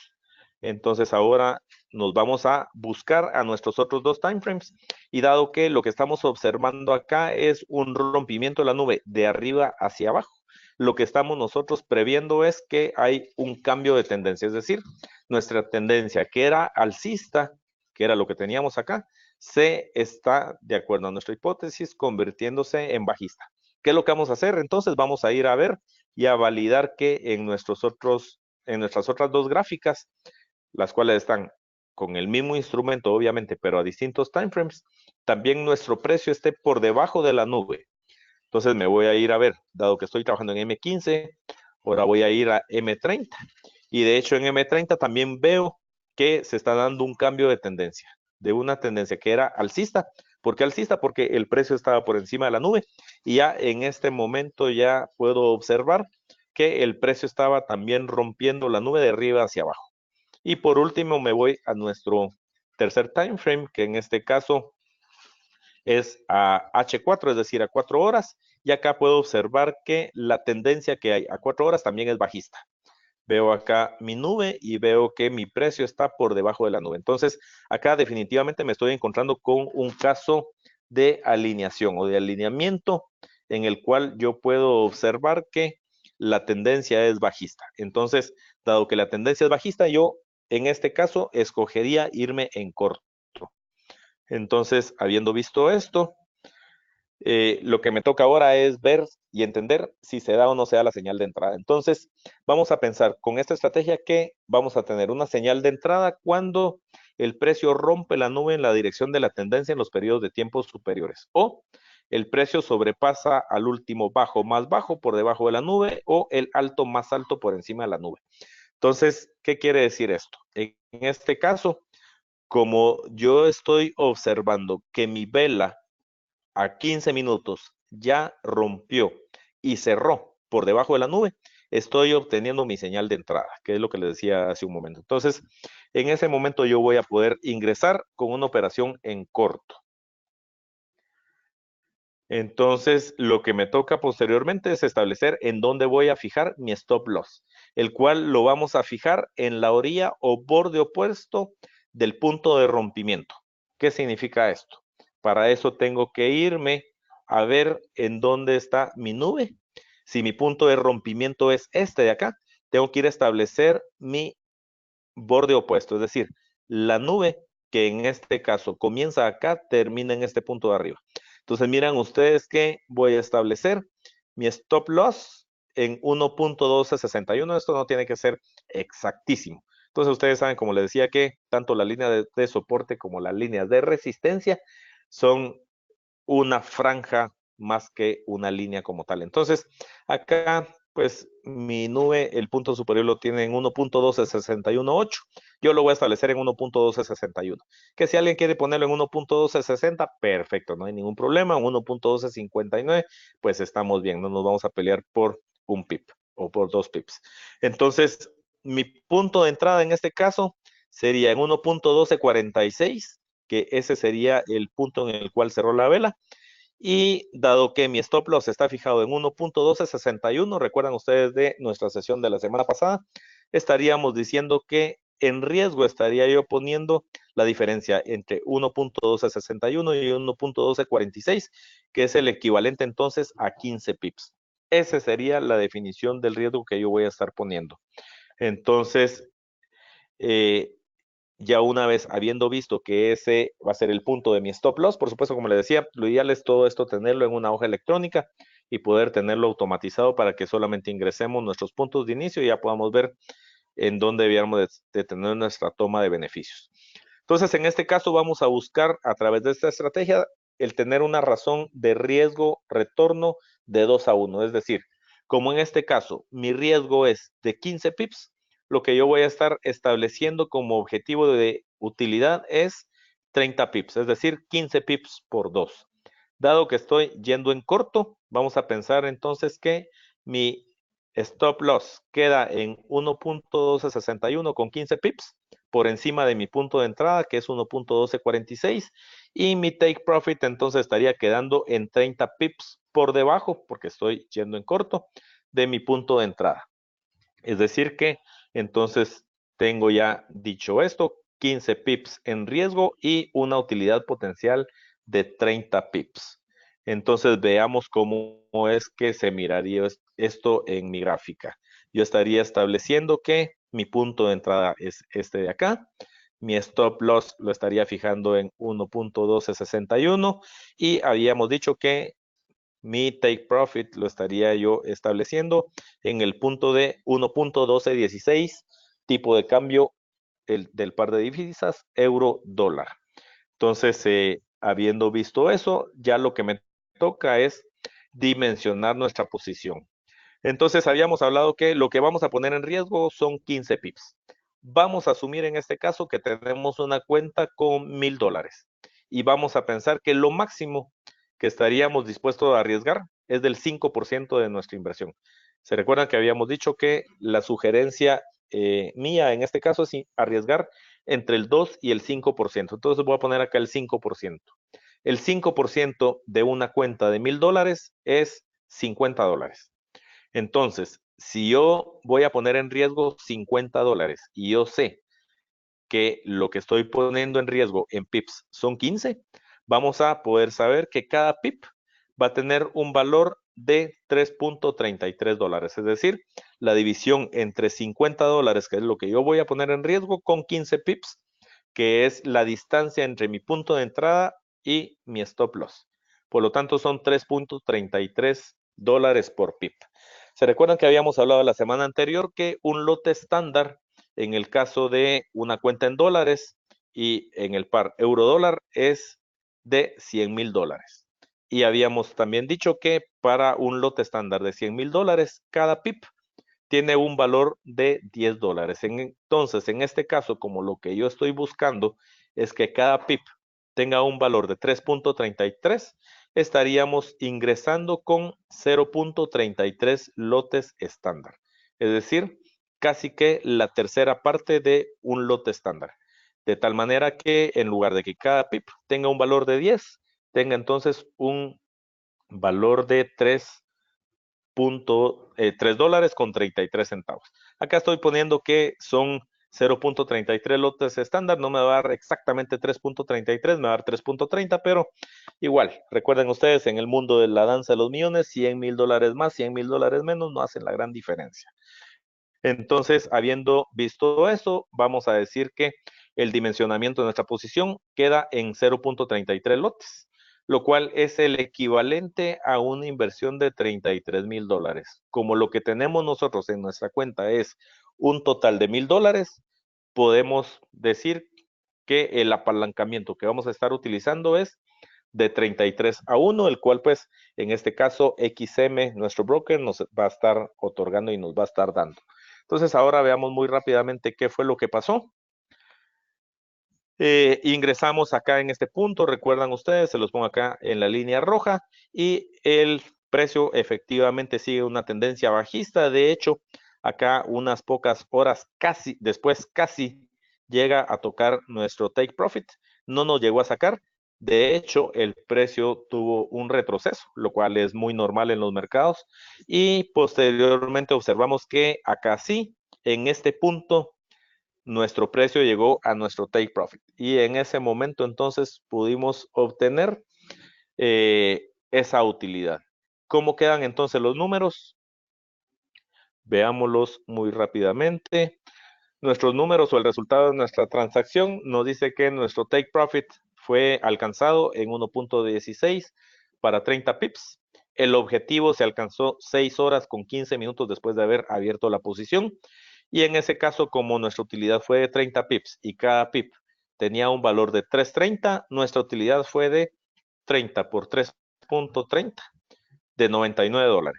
Speaker 1: Entonces ahora nos vamos a buscar a nuestros otros 2 timeframes y dado que lo que estamos observando acá es un rompimiento de la nube de arriba hacia abajo, lo que estamos nosotros previendo es que hay un cambio de tendencia, es decir, nuestra tendencia que era alcista, que era lo que teníamos acá, se está, de acuerdo a nuestra hipótesis, convirtiéndose en bajista. ¿Qué es lo que vamos a hacer? Entonces vamos a ir a ver y a validar que en nuestras otras 2 gráficas, las cuales están con el mismo instrumento, obviamente, pero a distintos timeframes, también nuestro precio esté por debajo de la nube. Entonces me voy a ir a ver, dado que estoy trabajando en M15, ahora voy a ir a M30. Y de hecho en M30 también veo que se está dando un cambio de tendencia, de una tendencia que era alcista. ¿Por qué alcista? Porque el precio estaba por encima de la nube y ya en este momento ya puedo observar que el precio estaba también rompiendo la nube de arriba hacia abajo. Y por último me voy a nuestro tercer time frame, que en este caso es a H4, es decir, a 4 horas. Y acá puedo observar que la tendencia que hay a 4 horas también es bajista. Veo acá mi nube y veo que mi precio está por debajo de la nube. Entonces, acá definitivamente me estoy encontrando con un caso de alineación o de alineamiento en el cual yo puedo observar que la tendencia es bajista. Entonces, dado que la tendencia es bajista, yo en este caso escogería irme en corto. Entonces, habiendo visto esto, lo que me toca ahora es ver y entender si se da o no se da la señal de entrada. Entonces, vamos a pensar con esta estrategia que vamos a tener una señal de entrada cuando el precio rompe la nube en la dirección de la tendencia en los periodos de tiempo superiores, o el precio sobrepasa al último bajo más bajo por debajo de la nube, o el alto más alto por encima de la nube. Entonces, ¿qué quiere decir esto? En este caso, como yo estoy observando que mi vela a 15 minutos ya rompió y cerró por debajo de la nube, estoy obteniendo mi señal de entrada, que es lo que les decía hace un momento. Entonces, en ese momento yo voy a poder ingresar con una operación en corto. Entonces, lo que me toca posteriormente es establecer en dónde voy a fijar mi stop loss, el cual lo vamos a fijar en la orilla o borde opuesto del punto de rompimiento. ¿Qué significa esto? Para eso tengo que irme a ver en dónde está mi nube. Si mi punto de rompimiento es este de acá, tengo que ir a establecer mi borde opuesto, es decir, la nube que en este caso comienza acá, termina en este punto de arriba. Entonces miran ustedes que voy a establecer mi stop loss en 1.1261. Esto no tiene que ser exactísimo. Entonces ustedes saben, como les decía, que tanto la línea de soporte como la línea de resistencia son una franja más que una línea como tal. Entonces, acá, pues mi nube, el punto superior lo tiene en 1.12618. Yo lo voy a establecer en 1.1261. Que si alguien quiere ponerlo en 1.1260, perfecto, no hay ningún problema. En 1.1259, pues estamos bien, no nos vamos a pelear por un pip o por 2 pips. Entonces, mi punto de entrada en este caso sería en 1.1246, que ese sería el punto en el cual cerró la vela. Y dado que mi stop loss está fijado en 1.1261, recuerdan ustedes de nuestra sesión de la semana pasada, estaríamos diciendo que en riesgo estaría yo poniendo la diferencia entre 1.1261 y 1.1246, que es el equivalente entonces a 15 pips. Esa sería la definición del riesgo que yo voy a estar poniendo. Entonces, eh, ya una vez habiendo visto que ese va a ser el punto de mi stop loss, por supuesto, como le decía, lo ideal es todo esto tenerlo en una hoja electrónica y poder tenerlo automatizado para que solamente ingresemos nuestros puntos de inicio y ya podamos ver en dónde debiéramos de tener nuestra toma de beneficios. Entonces, en este caso vamos a buscar a través de esta estrategia el tener una razón de riesgo retorno de 2-1, es decir, como en este caso mi riesgo es de 15 pips, lo que yo voy a estar estableciendo como objetivo de utilidad es 30 pips, es decir, 15 pips por 2. Dado que estoy yendo en corto, vamos a pensar entonces que mi stop loss queda en 1.1261 con 15 pips por encima de mi punto de entrada, que es 1.1246, y mi take profit entonces estaría quedando en 30 pips por debajo, porque estoy yendo en corto, de mi punto de entrada. Es decir que entonces tengo ya dicho esto, 15 pips en riesgo y una utilidad potencial de 30 pips. Entonces veamos cómo es que se miraría esto en mi gráfica. Yo estaría estableciendo que mi punto de entrada es este de acá. Mi stop loss lo estaría fijando en 1.1261 y habíamos dicho que mi take profit lo estaría yo estableciendo en el punto de 1.1216, tipo de cambio del par de divisas euro-dólar. Entonces, habiendo visto eso, ya lo que me toca es dimensionar nuestra posición. Entonces, habíamos hablado que lo que vamos a poner en riesgo son 15 pips. Vamos a asumir en este caso que tenemos una cuenta con $1000 y vamos a pensar que lo máximo que estaríamos dispuestos a arriesgar es del 5% de nuestra inversión. Se recuerdan que habíamos dicho que la sugerencia mía en este caso es arriesgar entre el 2 y el 5%. Entonces voy a poner acá el 5%. El 5% de una cuenta de $1000 es $50. Entonces, si yo voy a poner en riesgo $50 y yo sé que lo que estoy poniendo en riesgo en pips son 15, vamos a poder saber que cada pip va a tener un valor de $3.33. Es decir, la división entre $50, que es lo que yo voy a poner en riesgo, con 15 pips, que es la distancia entre mi punto de entrada y mi stop loss. Por lo tanto, son $3.33 por pip. ¿Se recuerdan que habíamos hablado la semana anterior que un lote estándar en el caso de una cuenta en dólares y en el par euro-dólar es de $100,000? Y habíamos también dicho que para un lote estándar de $100,000, cada pip tiene un valor de $10. Entonces, en este caso, como lo que yo estoy buscando es que cada pip tenga un valor de 3.33, estaríamos ingresando con 0.33 lotes estándar. Es decir, casi que la tercera parte de un lote estándar. De tal manera que en lugar de que cada pip tenga un valor de 10, tenga entonces un valor de $3 con 33 centavos. Acá estoy poniendo que son 0.33 lotes estándar, no me va a dar exactamente 3.33, me va a dar 3.30, pero igual, recuerden ustedes, en el mundo de la danza de los millones, $100,000 más, $100,000 menos, no hacen la gran diferencia. Entonces, habiendo visto eso, vamos a decir que el dimensionamiento de nuestra posición queda en 0.33 lotes, lo cual es el equivalente a una inversión de $33,000. Como lo que tenemos nosotros en nuestra cuenta es un total de $1,000, podemos decir que el apalancamiento que vamos a estar utilizando es de 33-1, el cual pues en este caso XM, nuestro broker, nos va a estar otorgando y nos va a estar dando. Entonces ahora veamos muy rápidamente qué fue lo que pasó. Ingresamos acá en este punto, recuerdan ustedes, se los pongo acá en la línea roja y el precio efectivamente sigue una tendencia bajista. De hecho, acá unas pocas horas después casi llega a tocar nuestro take profit. No nos llegó a sacar. De hecho, el precio tuvo un retroceso, lo cual es muy normal en los mercados. Y posteriormente observamos que acá sí, en este punto, nuestro precio llegó a nuestro take profit. Y en ese momento entonces pudimos obtener esa utilidad. ¿Cómo quedan entonces los números? Veámoslos muy rápidamente. Nuestros números o el resultado de nuestra transacción nos dice que nuestro take profit fue alcanzado en 1.16 para 30 pips. El objetivo se alcanzó 6 horas con 15 minutos después de haber abierto la posición. Y en ese caso, como nuestra utilidad fue de 30 pips y cada pip tenía un valor de 3.30, nuestra utilidad fue de 30 por 3.30 de $99,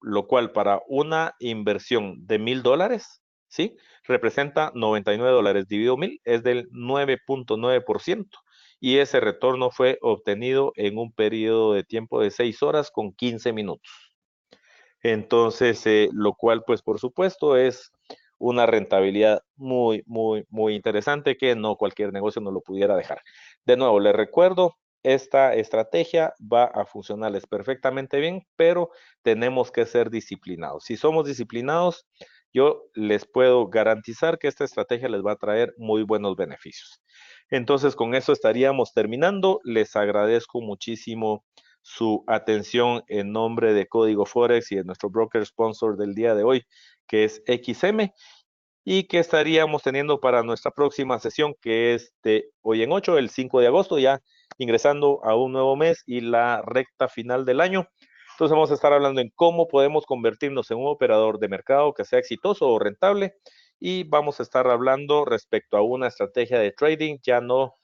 Speaker 1: lo cual para una inversión de $1,000, ¿sí? Representa $99 dividido 1,000, es del 9.9%, y ese retorno fue obtenido en un periodo de tiempo de 6 horas con 15 minutos. Entonces, lo cual, pues, por supuesto, es una rentabilidad muy, muy, muy interesante que no cualquier negocio nos lo pudiera dejar. De nuevo, les recuerdo, esta estrategia va a funcionarles perfectamente bien, pero tenemos que ser disciplinados. Si somos disciplinados, yo les puedo garantizar que esta estrategia les va a traer muy buenos beneficios. Entonces, con eso estaríamos terminando. Les agradezco muchísimo su atención en nombre de Código Forex y de nuestro broker sponsor del día de hoy, que es XM, y que estaríamos teniendo para nuestra próxima sesión, que es de hoy en 8, el 5 de agosto, ya ingresando a un nuevo mes y la recta final del año. Entonces vamos a estar hablando en cómo podemos convertirnos en un operador de mercado que sea exitoso o rentable, y vamos a estar hablando respecto a una estrategia de trading, ya no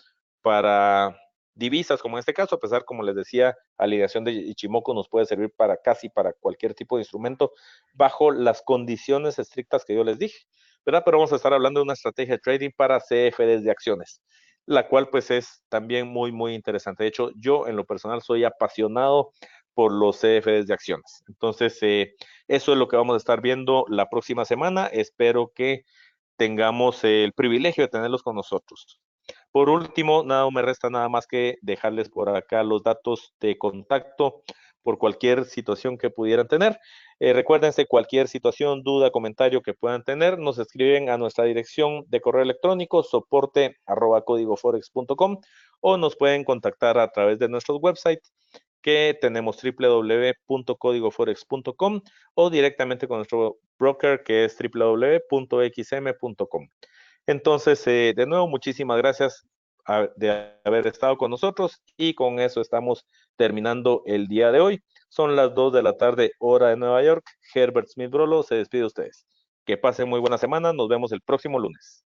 Speaker 1: para divisas, como en este caso, a pesar, como les decía, alineación de Ichimoku nos puede servir para casi para cualquier tipo de instrumento bajo las condiciones estrictas que yo les dije, ¿verdad? Pero vamos a estar hablando de una estrategia de trading para CFDs de acciones, la cual pues es también muy, muy interesante. De hecho, yo en lo personal soy apasionado por los CFDs de acciones. Entonces, eso es lo que vamos a estar viendo la próxima semana. Espero que tengamos el privilegio de tenerlos con nosotros. Por último, nada me resta nada más que dejarles por acá los datos de contacto por cualquier situación que pudieran tener. Recuérdense, cualquier situación, duda, comentario que puedan tener, nos escriben a nuestra dirección de correo electrónico soporte@códigoforex.com o nos pueden contactar a través de nuestros websites que tenemos www.códigoforex.com o directamente con nuestro broker que es www.xm.com. Entonces, de nuevo, muchísimas gracias de haber estado con nosotros y con eso estamos terminando el día de hoy. Son las 2 de la tarde, hora de Nueva York. Herbert Smith Brolo se despide de ustedes. Que pasen muy buena semana. Nos vemos el próximo lunes.